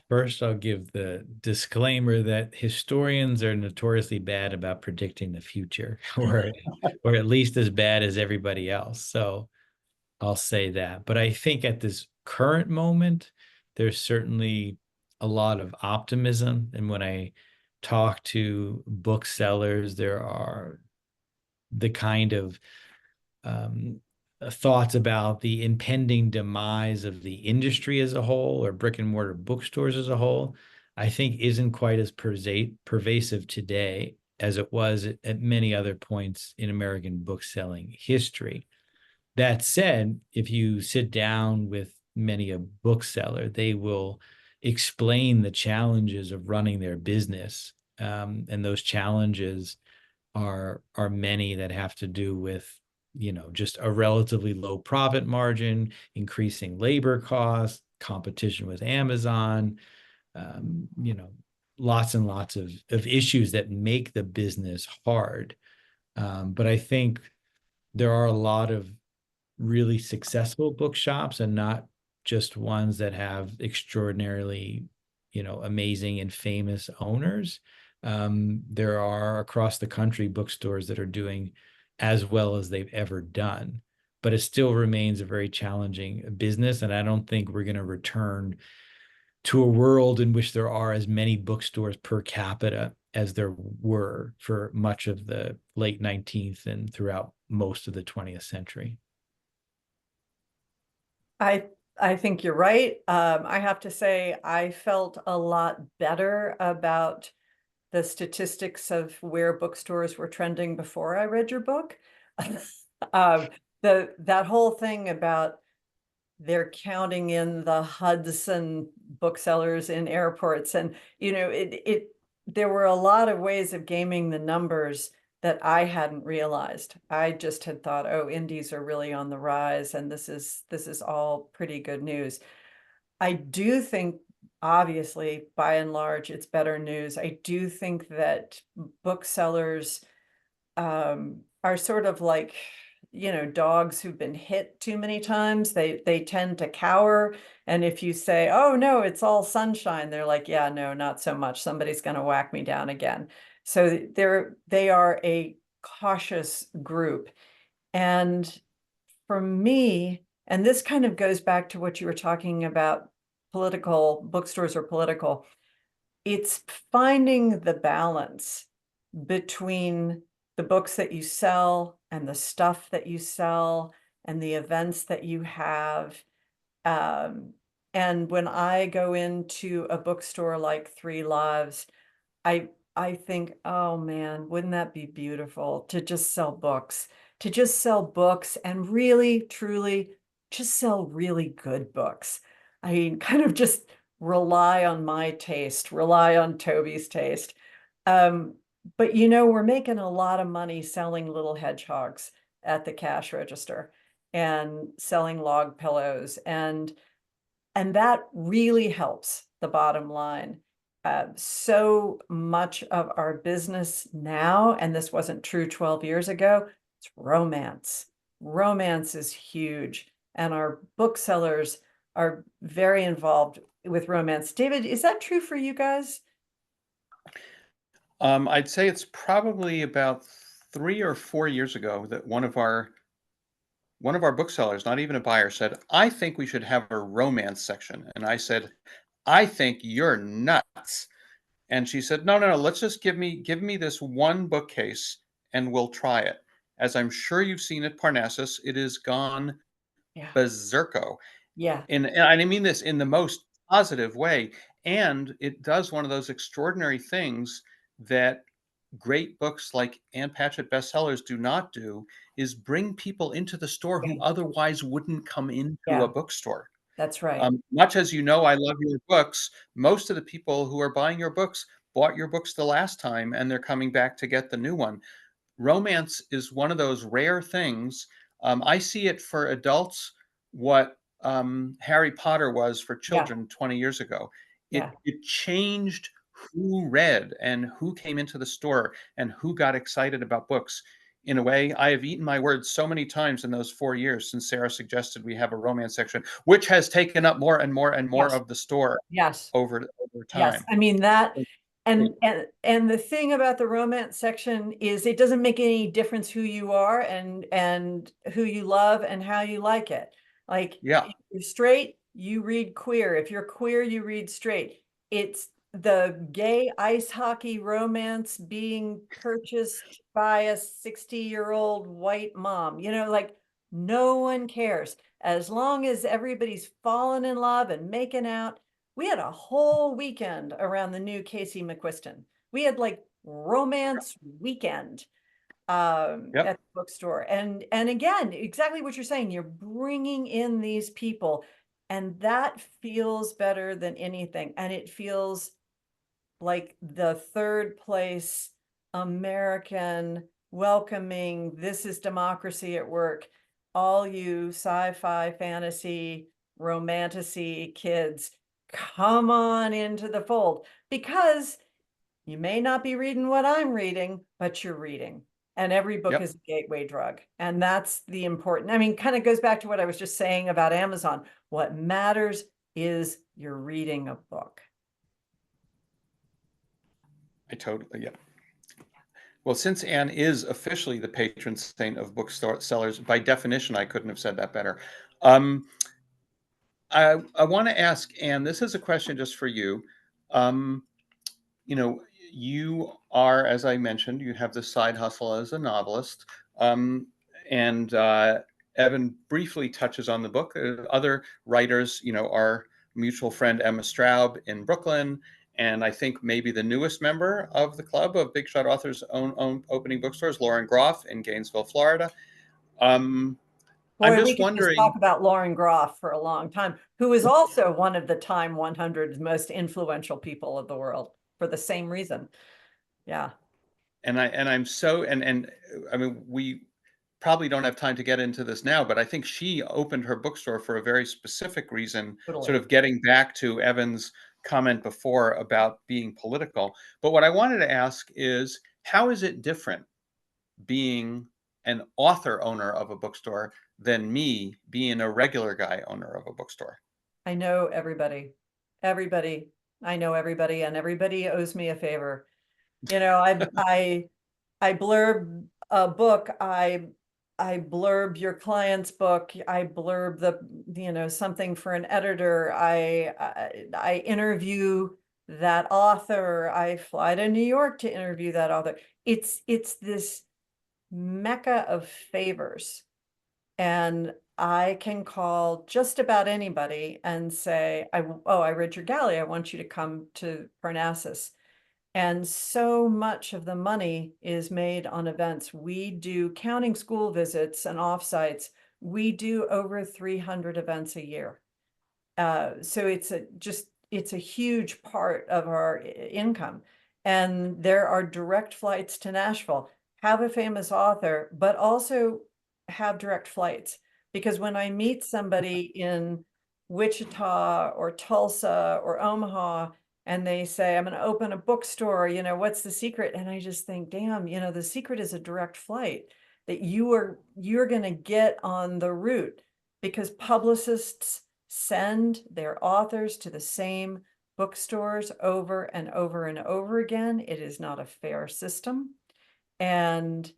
B: first I'll give the disclaimer that historians are notoriously bad about predicting the future, or at least as bad as everybody else. So I'll say that. But I think at this current moment, there's certainly a lot of optimism. And when I talk to booksellers, there are the kind of thoughts about the impending demise of the industry as a whole, or brick and mortar bookstores as a whole, I think isn't quite as pervasive today as it was at many other points in American bookselling history. That said, if you sit down with many a bookseller, they will explain the challenges of running their business. And those challenges are many that have to do with, just a relatively low profit margin, increasing labor costs, competition with Amazon, lots and lots of issues that make the business hard. But I think there are a lot of really successful bookshops, and not just ones that have extraordinarily, amazing and famous owners. There are across the country bookstores that are doing as well as they've ever done, but it still remains a very challenging business. And I don't think we're going to return to a world in which there are as many bookstores per capita as there were for much of the late 19th and throughout most of the 20th century.
D: I think you're right. I have to say, I felt a lot better about the statistics of where bookstores were trending before I read your book. That whole thing about they're counting in the Hudson booksellers in airports, and there were a lot of ways of gaming the numbers that I hadn't realized. I just had thought, oh, indies are really on the rise, and this is all pretty good news. I do think, obviously, by and large, it's better news. I do think that booksellers are sort of like, dogs who've been hit too many times. They tend to cower. And if you say, oh, no, it's all sunshine, they're like, yeah, no, not so much. Somebody's going to whack me down again. So they are a cautious group. And for me, and this kind of goes back to what you were talking about, political bookstores are political. It's finding the balance between the books that you sell and the stuff that you sell and the events that you have. And when I go into a bookstore like Three Lives, I think, oh man, wouldn't that be beautiful to just sell books, and really, truly just sell really good books. I mean, kind of just rely on my taste, rely on Toby's taste. But we're making a lot of money selling little hedgehogs at the cash register and selling log pillows, and that really helps the bottom line. so much of our business now, and this wasn't true 12 years ago, it's romance. Romance is huge, and our booksellers are very involved with romance. David, is that true for you guys?
C: I'd say it's probably about 3 or 4 years ago that one of our booksellers, not even a buyer, said, "I think we should have a romance section." And I said, "I think you're nuts." And she said, "No, no, no, let's just give me this one bookcase and we'll try it." As I'm sure you've seen at Parnassus, it is gone
D: Yeah.
C: berserko.
D: Yeah.
C: And I mean this in the most positive way. And it does one of those extraordinary things that great books like Ann Patchett bestsellers do not do, is bring people into the store who
D: Yeah.
C: otherwise wouldn't come into
D: Yeah.
C: a bookstore.
D: That's right.
C: Much as you know, I love your books, most of the people who are buying your books bought your books the last time and they're coming back to get the new one. Romance is one of those rare things. I see it for adults what Harry Potter was for
D: Yeah.
C: children 20 years ago.
D: Yeah.
C: It changed who read and who came into the store and who got excited about books. In a way, I have eaten my words so many times in those 4 years since Sarah suggested we have a romance section, which has taken up more and more and more
D: Yes.
C: of the store
D: Yes.
C: over
D: Yes.
C: time.
D: I mean that,
C: It's great.
D: and the thing about the romance section is it doesn't make any difference who you are and who you love and how you like it. Like
C: Yeah,
D: if you're straight, you read queer. If you're queer, you read straight. It's the gay ice hockey romance being purchased by a 60-year-old white mom. Like no one cares. As long as everybody's falling in love and making out. We had a whole weekend around the new Casey McQuiston. We had like romance weekend
C: yep,
D: at the bookstore. And again, exactly what you're saying, you're bringing in these people, and that feels better than anything. And it feels like the third place American welcoming, this is democracy at work. All you sci-fi, fantasy, romantasy kids, come on into the fold, because you may not be reading what I'm reading, but you're reading. And every book
C: yep.
D: is a gateway drug. And that's the important, I mean, kind of goes back to what I was just saying about Amazon. What matters is you're reading a book.
C: I totally, yeah. Well, since Anne is officially the patron saint of bookstore sellers, by definition, I couldn't have said that better. Um, I want to ask Anne, this is a question just for you. Um, you know, you are, as I mentioned, you have this side hustle as a novelist. And Evan briefly touches on the book. Other writers, our mutual friend Emma Straub in Brooklyn, and I think maybe the newest member of the club of Big Shot Authors own opening bookstores, Lauren Groff in Gainesville, Florida. I'm
D: Boy, we
C: just
D: could just
C: wondering,
D: talk about Lauren Groff for a long time, who is also one of the Time 100 most influential people of the world for the same reason. Yeah,
C: I'm so, and I mean, we probably don't have time to get into this now, but I think she opened her bookstore for a very specific reason, sort
D: totally.
C: of getting back to Evan's comment before about being political. But what I wanted to ask is, how is it different being an author owner of a bookstore than me being a regular guy owner of a bookstore?
D: I know everybody. Everybody. I know everybody, and everybody owes me a favor. I blurb a book, I blurb your client's book, I blurb something for an editor, I interview that author, I fly to New York to interview that author. It's this mecca of favors, and I can call just about anybody and say, I read your galley, I want you to come to Parnassus. And so much of the money is made on events. We do, counting school visits and offsites, we do over 300 events a year. So it's a huge part of our income. And there are direct flights to Nashville. Have a famous author, but also have direct flights. Because when I meet somebody in Wichita or Tulsa or Omaha, and they say, I'm going to open a bookstore, what's the secret? And I just think, damn, the secret is a direct flight, that you're going to get on the route, because publicists send their authors to the same bookstores over and over and over again. It is not a fair system. And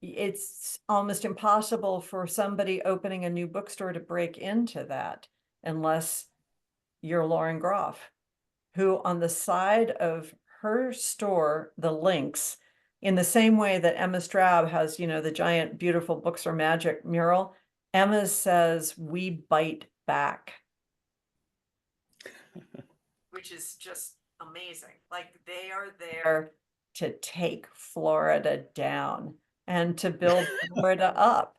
D: it's almost impossible for somebody opening a new bookstore to break into that unless you're Lauren Groff, who on the side of her store, the links, in the same way that Emma Straub has, the giant, beautiful Books Are Magic mural, Emma says, "We bite back," which is just amazing. Like, they are there to take Florida down and to build Florida up.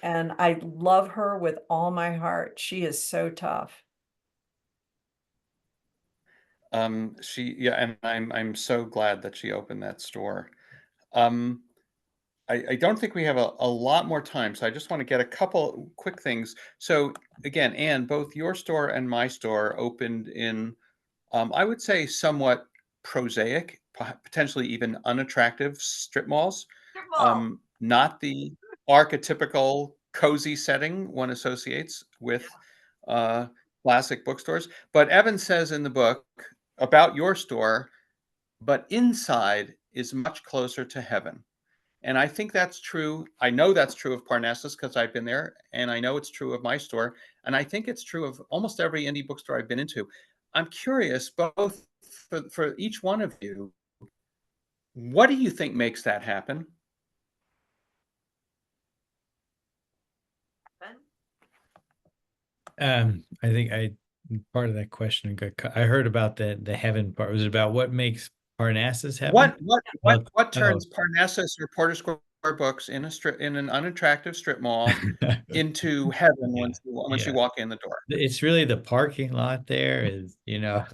D: And I love her with all my heart. She is so tough.
C: And I'm so glad that she opened that store. I don't think we have a lot more time, so I just want to get a couple quick things. So again, Anne, both your store and my store opened in, I would say, somewhat prosaic, potentially even unattractive strip malls. Not the archetypical cozy setting one associates with classic bookstores. But Evan says in the book about your store, but inside is much closer to heaven. And I think that's true. I know that's true of Parnassus because I've been there, and I know it's true of my store. And I think it's true of almost every indie bookstore I've been into. I'm curious, both for each one of you, what do you think makes that happen?
B: I think part of that question I heard about the heaven part. Was it about what makes Parnassus heaven?
C: What turns Parnassus or Porter Square Books in an unattractive strip mall into heaven once you walk in the door?
B: It's really the parking lot there is, not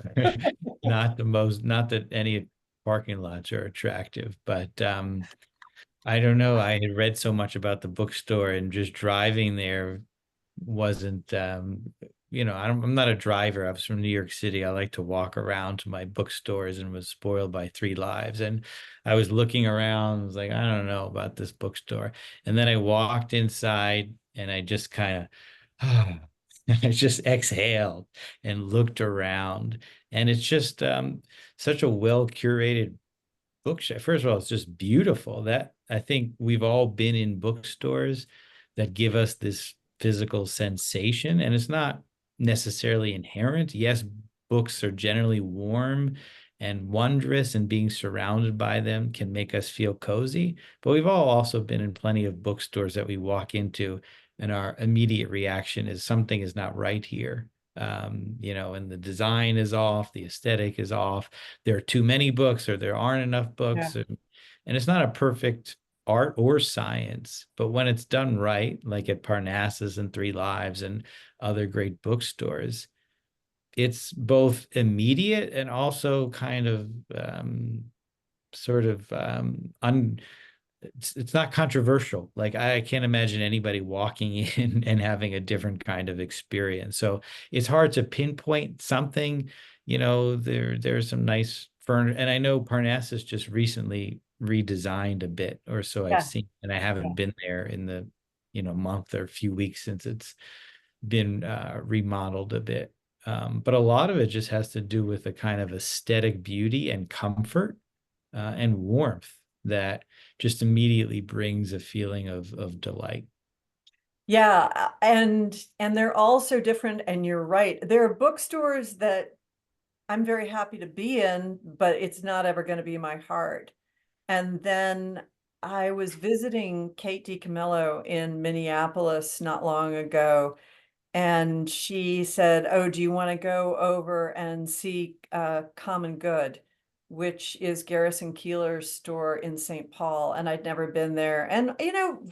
B: that any parking lots are attractive, but I don't know. I had read so much about the bookstore, and just driving there wasn't, I'm not a driver. I was from New York City. I like to walk around to my bookstores, and was spoiled by 3 Lives. And I was looking around, I was like, I don't know about this bookstore. And then I walked inside, and I just kind of, I just exhaled and looked around. And it's just such a well curated bookshelf. First of all, it's just beautiful. That I think we've all been in bookstores that give us this physical sensation, and it's not necessarily inherent. Yes, books are generally warm and wondrous, and being surrounded by them can make us feel cozy. But we've all also been in plenty of bookstores that we walk into, and our immediate reaction is something is not right here. And the design is off, the aesthetic is off, there are too many books, or there aren't enough books.
D: Yeah.
B: And it's not a perfect art or science, but when it's done right, like at Parnassus and 3 Lives and other great bookstores, it's both immediate and also kind of it's not controversial. Like, I can't imagine anybody walking in and having a different kind of experience. So it's hard to pinpoint something. There's some nice furniture, and I know Parnassus just recently redesigned a bit, or so I've seen, and I haven't been there in the month or few weeks since it's been remodeled a bit. But a lot of it just has to do with a kind of aesthetic beauty and comfort and warmth that just immediately brings a feeling of delight.
D: Yeah, and they're all so different, and you're right. There are bookstores that I'm very happy to be in, but it's not ever going to be my heart. And then I was visiting Kate DiCamillo in Minneapolis not long ago, and she said, "Oh, do you want to go over and see Common Good?" which is Garrison Keillor's store in St. Paul. And I'd never been there. And,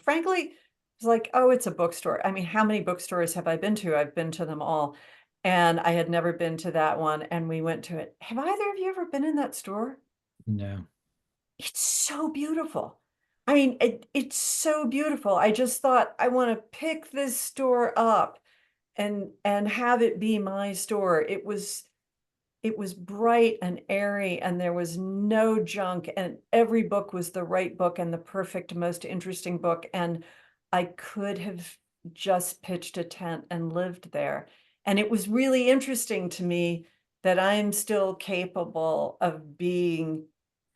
D: frankly, it's like, oh, it's a bookstore. I mean, how many bookstores have I been to? I've been to them all. And I had never been to that one. And we went to it. Have either of you ever been in that store?
B: No.
D: It's so beautiful. I mean, it's so beautiful. I just thought, I want to pick this store up and have it be my store. It was it was bright and airy, and there was no junk, and every book was the right book and the perfect, most interesting book. And I could have just pitched a tent and lived there. And it was really interesting to me that I'm still capable of being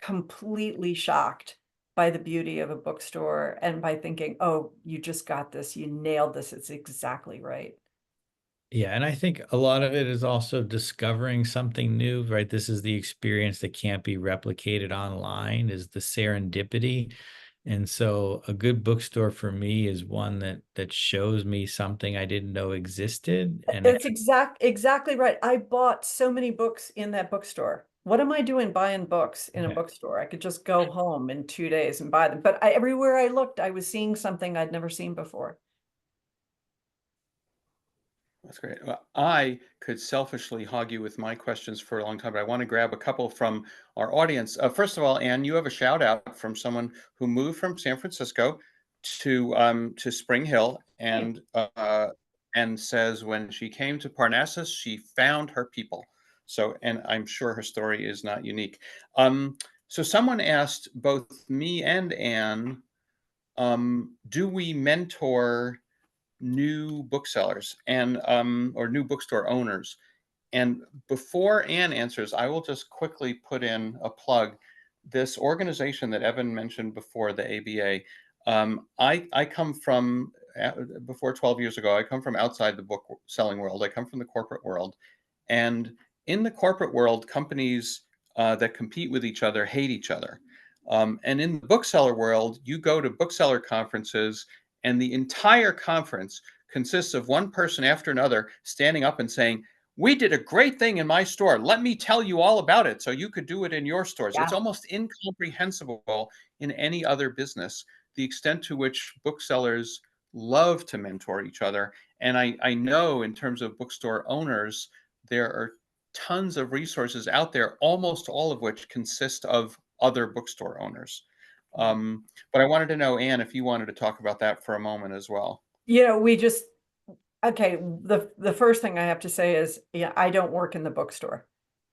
D: completely shocked by the beauty of a bookstore and by thinking, oh, you just got this, you nailed this, it's exactly right.
B: Yeah, and I think a lot of it is also discovering something new, right? This is the experience that can't be replicated online, is the serendipity. And so a good bookstore for me is one that shows me something I didn't know existed. And
D: It's exactly right. I bought so many books in that bookstore. What am I doing buying books in a bookstore? I could just go home in 2 days and buy them. But everywhere I looked, I was seeing something I'd never seen before.
C: That's great. Well, I could selfishly hog you with my questions for a long time, but I want to grab a couple from our audience. First of all, Anne, you have a shout out from someone who moved from San Francisco to Spring Hill, and says when she came to Parnassus, she found her people. So, and I'm sure her story is not unique. So someone asked both me and Anne, do we mentor new booksellers and or new bookstore owners? And before Anne answers, I will just quickly put in a plug. This organization that Evan mentioned before, the ABA, I come from, before 12 years ago, I come from outside the book selling world. I come from the corporate world. And in the corporate world, companies that compete with each other hate each other. And in the bookseller world, you go to bookseller conferences, and the entire conference consists of one person after another standing up and saying, we did a great thing in my store. Let me tell you all about it so you could do it in your stores.
D: Yeah.
C: It's almost incomprehensible in any other business, the extent to which booksellers love to mentor each other. And I know in terms of bookstore owners, there are tons of resources out there, almost all of which consist of other bookstore owners. But I wanted to know, Anne, if you wanted to talk about that for a moment as well.
D: Okay, the first thing I have to say is, yeah, I don't work in the bookstore.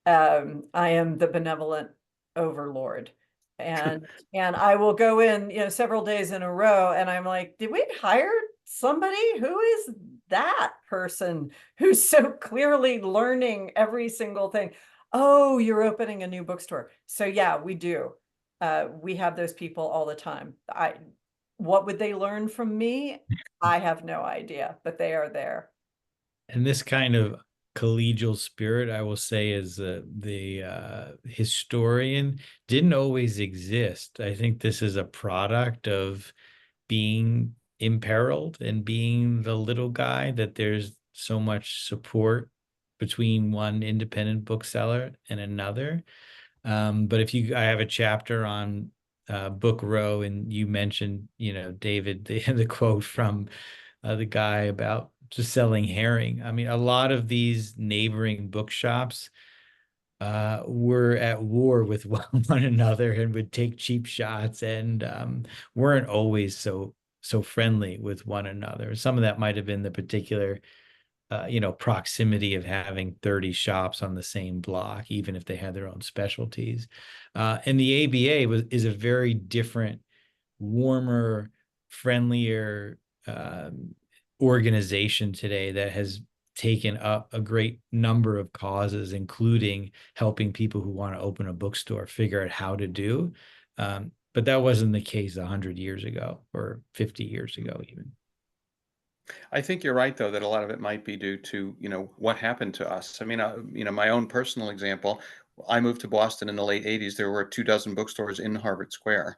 D: I am the benevolent overlord. And I will go in, several days in a row, and I'm like, did we hire somebody? Who is that person who's so clearly learning every single thing? Oh, you're opening a new bookstore. So yeah, we do. We have those people all the time. What would they learn from me? I have no idea, but they are there.
B: And this kind of collegial spirit, I will say, is the historian didn't always exist. I think this is a product of being imperiled and being the little guy, that there's so much support between one independent bookseller and another. But I have a chapter on Book Row, and you mentioned, David, the quote from the guy about just selling herring. I mean, a lot of these neighboring bookshops were at war with one another and would take cheap shots, and weren't always so friendly with one another. Some of that might have been the particular proximity of having 30 shops on the same block, even if they had their own specialties. And the ABA is a very different, warmer, friendlier organization today that has taken up a great number of causes, including helping people who want to open a bookstore figure out how to do. But that wasn't the case 100 years ago or 50 years ago, even.
C: I think you're right, though, that a lot of it might be due to, what happened to us. I mean, my own personal example, I moved to Boston in the late 80s. There were 24 bookstores in Harvard Square.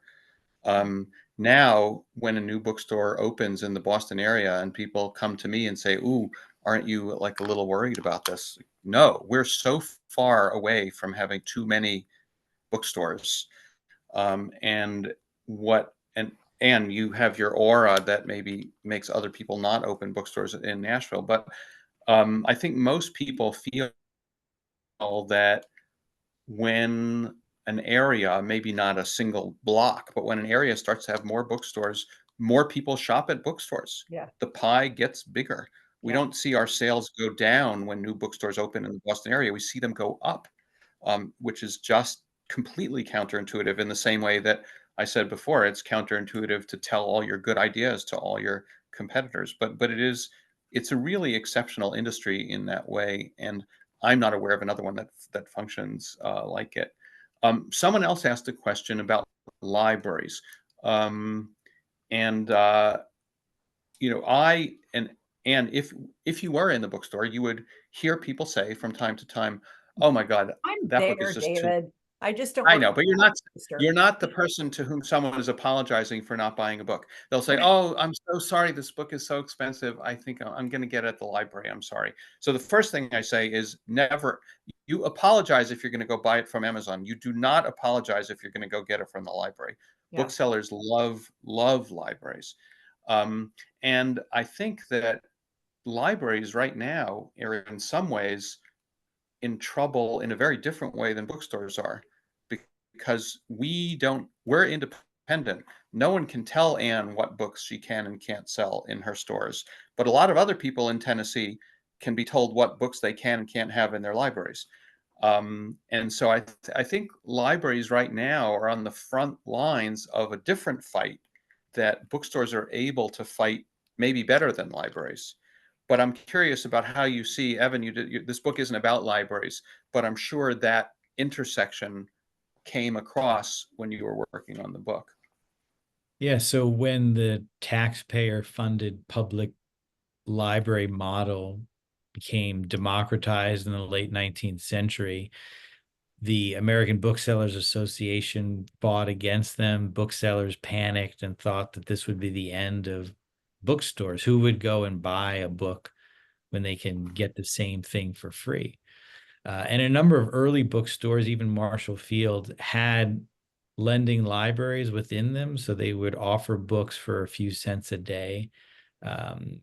C: Now, when a new bookstore opens in the Boston area and people come to me and say, ooh, aren't you like a little worried about this? No, we're so far away from having too many bookstores. And you have your aura that maybe makes other people not open bookstores in Nashville. But I think most people feel that when an area, maybe not a single block, but when an area starts to have more bookstores, more people shop at bookstores.
D: Yeah.
C: The pie gets bigger. We
D: Yeah.
C: don't see our sales go down when new bookstores open in the Boston area. We see them go up, which is just completely counterintuitive in the same way that I said before, it's counterintuitive to tell all your good ideas to all your competitors. But it's a really exceptional industry in that way, and I'm not aware of another one that functions like it. Someone else asked a question about libraries, and and if you were in the bookstore, you would hear people say from time to time, "Oh my God,
D: I'm
C: that book is
D: there,
C: just too."
D: David. I just don't
C: I
D: work
C: know,
D: at
C: but
D: the bookstore.
C: you're not the person to whom someone is apologizing for not buying a book. They'll say, "Oh, I'm so sorry. This book is so expensive. I think I'm going to get it at the library. I'm sorry." So the first thing I say is never. You apologize if you're going to go buy it from Amazon. You do not apologize if you're going to go get it from the library.
D: Yeah.
C: Booksellers love libraries, and I think that libraries right now are in some ways in trouble in a very different way than bookstores are, because we're independent. No one can tell Anne what books she can and can't sell in her stores, but a lot of other people in Tennessee can be told what books they can and can't have in their libraries. And so I think libraries right now are on the front lines of a different fight that bookstores are able to fight maybe better than libraries. But I'm curious about how you see, Evan, this book isn't about libraries, but I'm sure that intersection came across when you were working on the book.
B: Yeah, so when the taxpayer-funded public library model became democratized in the late 19th century, the American Booksellers Association fought against them. Booksellers panicked and thought that this would be the end of bookstores. Who would go and buy a book when they can get the same thing for free? And a number of early bookstores, even Marshall Field, had lending libraries within them. So they would offer books for a few cents a day. And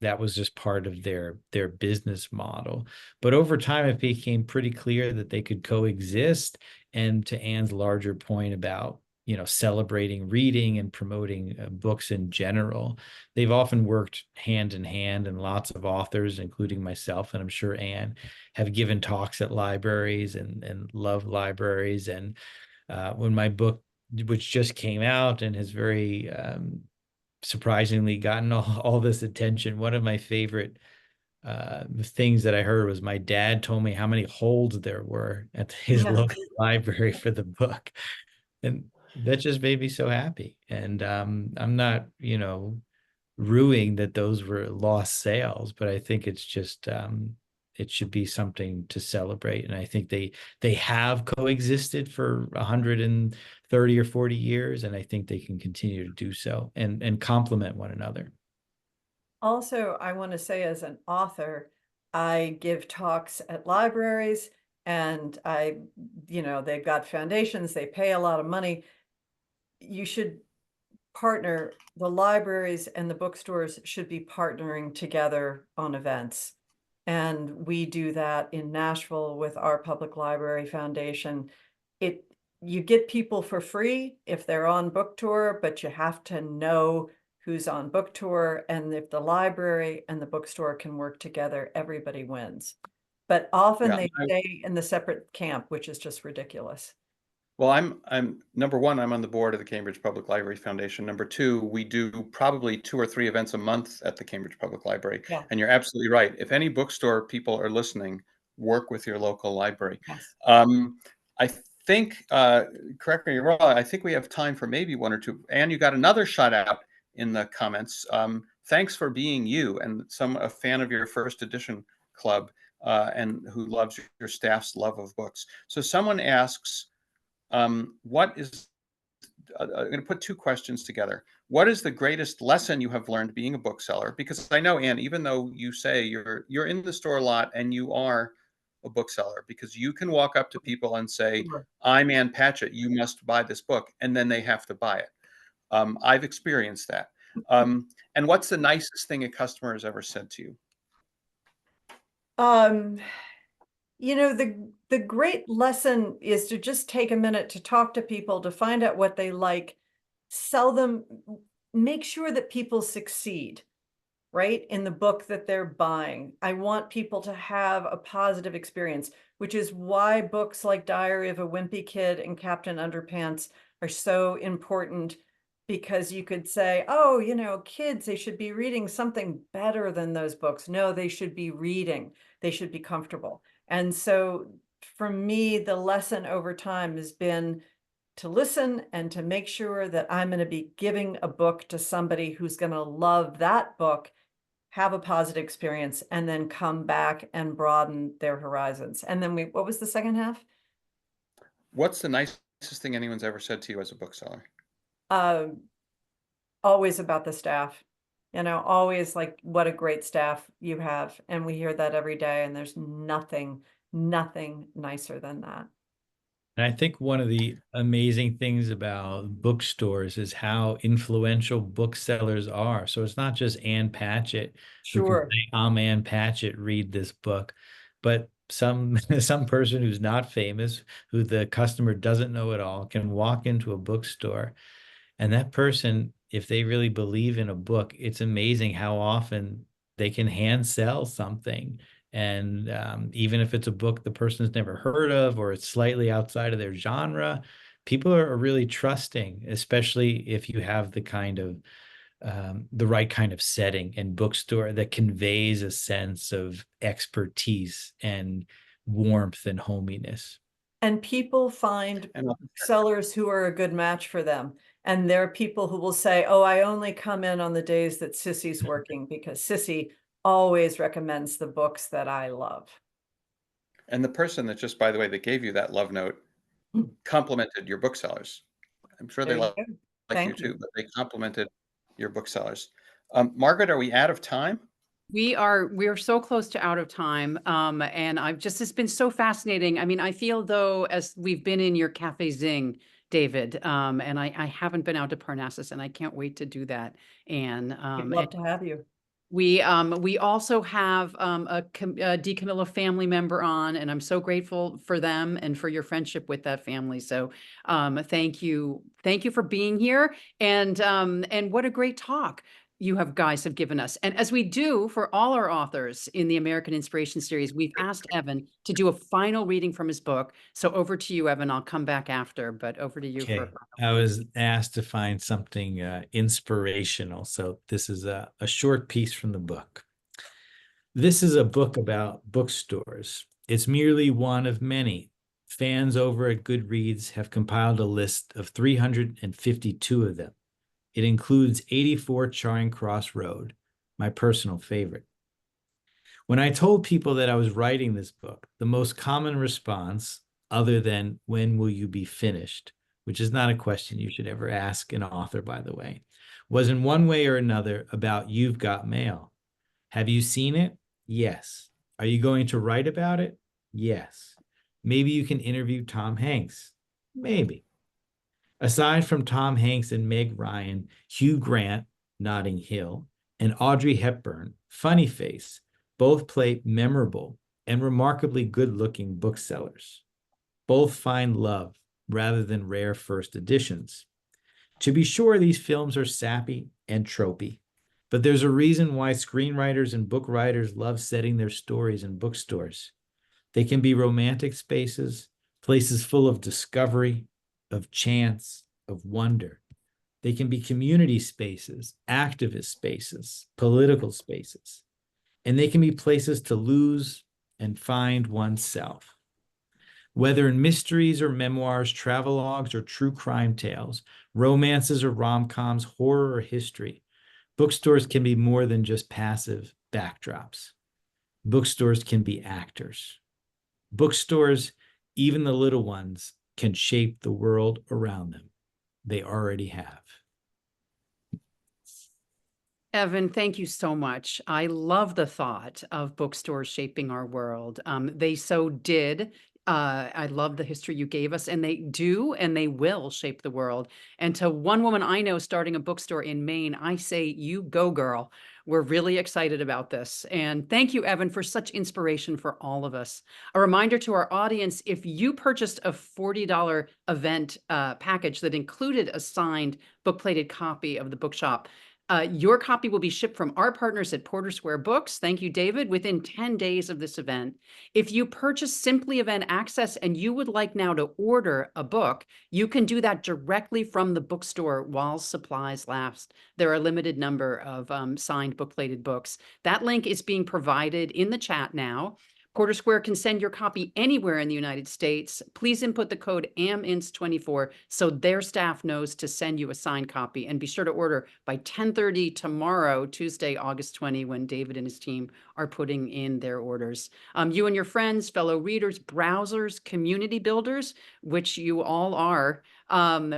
B: that was just part of their business model. But over time, it became pretty clear that they could coexist. And to Ann's larger point about, celebrating reading and promoting books in general, they've often worked hand in hand, and lots of authors, including myself, and I'm sure Ann, have given talks at libraries and love libraries. And when my book, which just came out and has very surprisingly gotten all this attention, one of my favorite things that I heard was my dad told me how many holds there were at his
D: Yeah.
B: local library for the book. And that just made me so happy. And I'm not, ruining that those were lost sales, but I think it's just it should be something to celebrate. And I think they have coexisted for 130 or 40 years, and I think they can continue to do so and complement one another.
D: Also, I want to say, as an author, I give talks at libraries, and they've got foundations, they pay a lot of money. You should partner, the libraries and the bookstores should be partnering together on events. And we do that in Nashville with our public library foundation. You get people for free if they're on book tour, but you have to know who's on book tour. And if the library and the bookstore can work together, everybody wins. But often they stay in the separate camp, which is just ridiculous.
C: Well, I'm number one, I'm on the board of the Cambridge Public Library Foundation. Number two, we do probably 2 or 3 events a month at the Cambridge Public Library.
D: Yeah.
C: And you're absolutely right. If any bookstore people are listening, work with your local library.
D: Yes.
C: I think, correct me if I'm wrong, I think we have time for maybe 1 or 2. Anne, you got another shout out in the comments. Thanks for being you, and a fan of your first edition club, and who loves your staff's love of books. So someone asks, what is, I'm going to put 2 questions together. What is the greatest lesson you have learned being a bookseller? Because I know, Anne, even though you say you're in the store a lot and you are a bookseller, because you can walk up to people and say, I'm Ann Patchett, you must buy this book, and then they have to buy it. I've experienced that. And what's the nicest thing a customer has ever said to you?
D: The great lesson is to just take a minute to talk to people, to find out what they like, sell them, make sure that people succeed. right, in the book that they're buying. I want people to have a positive experience, which is why books like Diary of a Wimpy Kid and Captain Underpants are so important, because you could say, oh, you know, kids, they should be reading something better than those books. No, they should be reading. They should be comfortable. And so for me, the lesson over time has been to listen and to make sure that I'm going to be giving a book to somebody who's going to love that book, have a positive experience, and then come back and broaden their horizons. And then what was the second half?
C: What's the nicest thing anyone's ever said to you as a bookseller?
D: Always about the staff, you know, always like, what a great staff you have. And we hear that every day, and there's nothing nicer than that.
B: And I think one of the amazing things about bookstores is how influential booksellers are. So it's not just Ann Patchett who can
D: Sure.
B: say, I'm Ann Patchett, read this book, but some person who's not famous, who the customer doesn't know at all, can walk into a bookstore, and that person, if they really believe in a book, it's amazing how often they can hand sell something. And even if it's a book the person's never heard of, or it's slightly outside of their genre, people are really trusting, especially if you have the right kind of setting and bookstore that conveys a sense of expertise and warmth and hominess.
D: And people find
C: And
D: sellers who are a good match for them. And there are people who will say, oh, I only come in on the days that Sissy's working, because Sissy always recommends the books that I love.
C: And the person that just, by the way, that gave you that love note complimented your booksellers. I'm sure they
D: There you
C: like
D: go.
C: you
D: Thank you.
C: too, but they complimented your booksellers. Margaret, are we out of time?
A: We're so close to out of time. And it's been so fascinating. I mean, I feel though, as we've been in your Cafe Zing, David, and I haven't been out to Parnassus, and I can't wait to do that. And
D: We'd love to have you.
A: we also have a DeCamillo family member on, and I'm so grateful for them and for your friendship with that family. So thank you for being here, and what a great talk you guys have given us. And as we do for all our authors in the American Inspiration series, we've asked Evan to do a final reading from his book. So over to you, Evan. I'll come back after, but over to you for a
B: Okay,
A: final
B: I
A: reading.
B: was asked to find something inspirational, so this is a short piece from the book. This is a book about bookstores. It's merely one of many. Fans over at Goodreads have compiled a list of 352 of them. It includes 84 Charing Cross Road, my personal favorite. When I told people that I was writing this book, the most common response, other than when will you be finished, which is not a question you should ever ask an author, by the way, was in one way or another about You've Got Mail. Have you seen it? Yes. Are you going to write about it? Yes. Maybe you can interview Tom Hanks. Maybe. Aside from Tom Hanks and Meg Ryan, Hugh Grant, Notting Hill, and Audrey Hepburn, Funny Face, both play memorable and remarkably good-looking booksellers. Both find love rather than rare first editions. To be sure, these films are sappy and tropey, but there's a reason why screenwriters and book writers love setting their stories in bookstores. They can be romantic spaces, places full of discovery, of chance, of wonder. They can be community spaces, activist spaces, political spaces, and they can be places to lose and find oneself. Whether in mysteries or memoirs, travelogues or true crime tales, romances or rom-coms, horror or history, bookstores can be more than just passive backdrops. Bookstores can be actors. Bookstores, even the little ones, can shape the world around them. They already have.
A: Evan, thank you so much. I love the thought of bookstores shaping our world. They so did. I love the history you gave us, and they do, and they will shape the world. And to one woman I know starting a bookstore in Maine, I say, you go, girl. We're really excited about this. And thank you, Evan, for such inspiration for all of us. A reminder to our audience, if you purchased a $40 event package that included a signed book-plated copy of the Bookshop, Your copy will be shipped from our partners at Porter Square Books. Thank you, David, within 10 days of this event. If you purchase Simply Event Access and you would like now to order a book, you can do that directly from the bookstore while supplies last. There are a limited number of signed book-plated books. That link is being provided in the chat now. Porter Square can send your copy anywhere in the United States. Please input the code AMINS24 so their staff knows to send you a signed copy. And be sure to order by 10:30 tomorrow, Tuesday, August 20, when David and his team are putting in their orders. You and your friends, fellow readers, browsers, community builders, which you all are,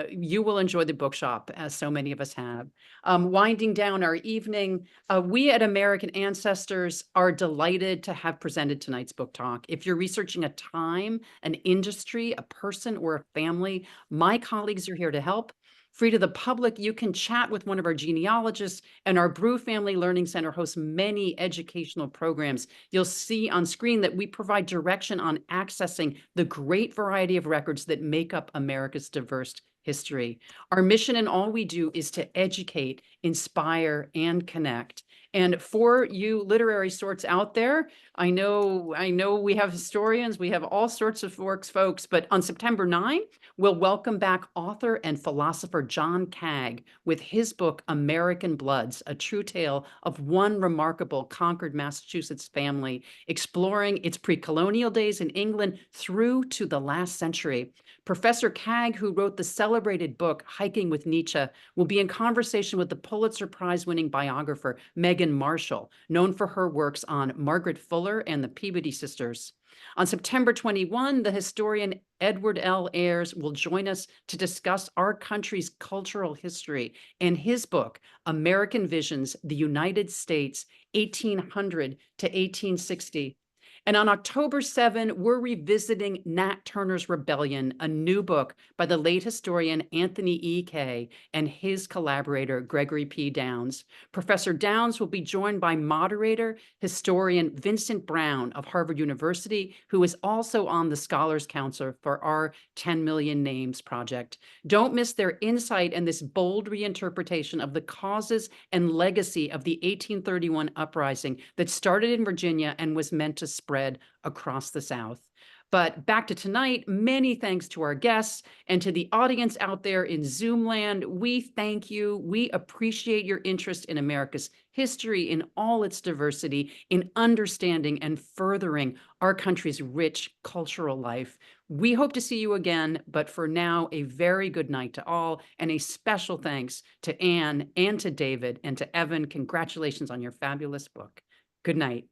A: you will enjoy the bookshop, as so many of us have. Winding down our evening, we at American Ancestors are delighted to have presented tonight's book talk. If you're researching a time, an industry, a person, or a family, my colleagues are here to help. Free to the public, you can chat with one of our genealogists, and our Brew Family Learning Center hosts many educational programs. You'll see on screen that we provide direction on accessing the great variety of records that make up America's diverse history. Our mission in all we do is to educate, inspire, and connect. And for you literary sorts out there, I know we have historians, we have all sorts of works, folks, but on September 9, we'll welcome back author and philosopher John Cagg with his book, American Bloods, a true tale of one remarkable Concord, Massachusetts family, exploring its pre-colonial days in England through to the last century. Professor Cagg, who wrote the celebrated book, Hiking with Nietzsche, will be in conversation with the Pulitzer Prize-winning biographer, Megan Marshall, known for her works on Margaret Fuller and the Peabody Sisters. On September 21, the historian Edward L. Ayers will join us to discuss our country's cultural history and his book, American Visions, the United States, 1800 to 1860. And on October 7, we're revisiting Nat Turner's Rebellion, a new book by the late historian Anthony E. Kay and his collaborator, Gregory P. Downs. Professor Downs will be joined by moderator, historian Vincent Brown of Harvard University, who is also on the Scholars Council for our 10 Million Names project. Don't miss their insight and this bold reinterpretation of the causes and legacy of the 1831 uprising that started in Virginia and was meant to spread across the South. But back to tonight, many thanks to our guests and to the audience out there in Zoom land. We thank you. We appreciate your interest in America's history in all its diversity, in understanding and furthering our country's rich cultural life. We hope to see you again, but for now, a very good night to all, and a special thanks to Ann and to David and to Evan. Congratulations on your fabulous book. Good night.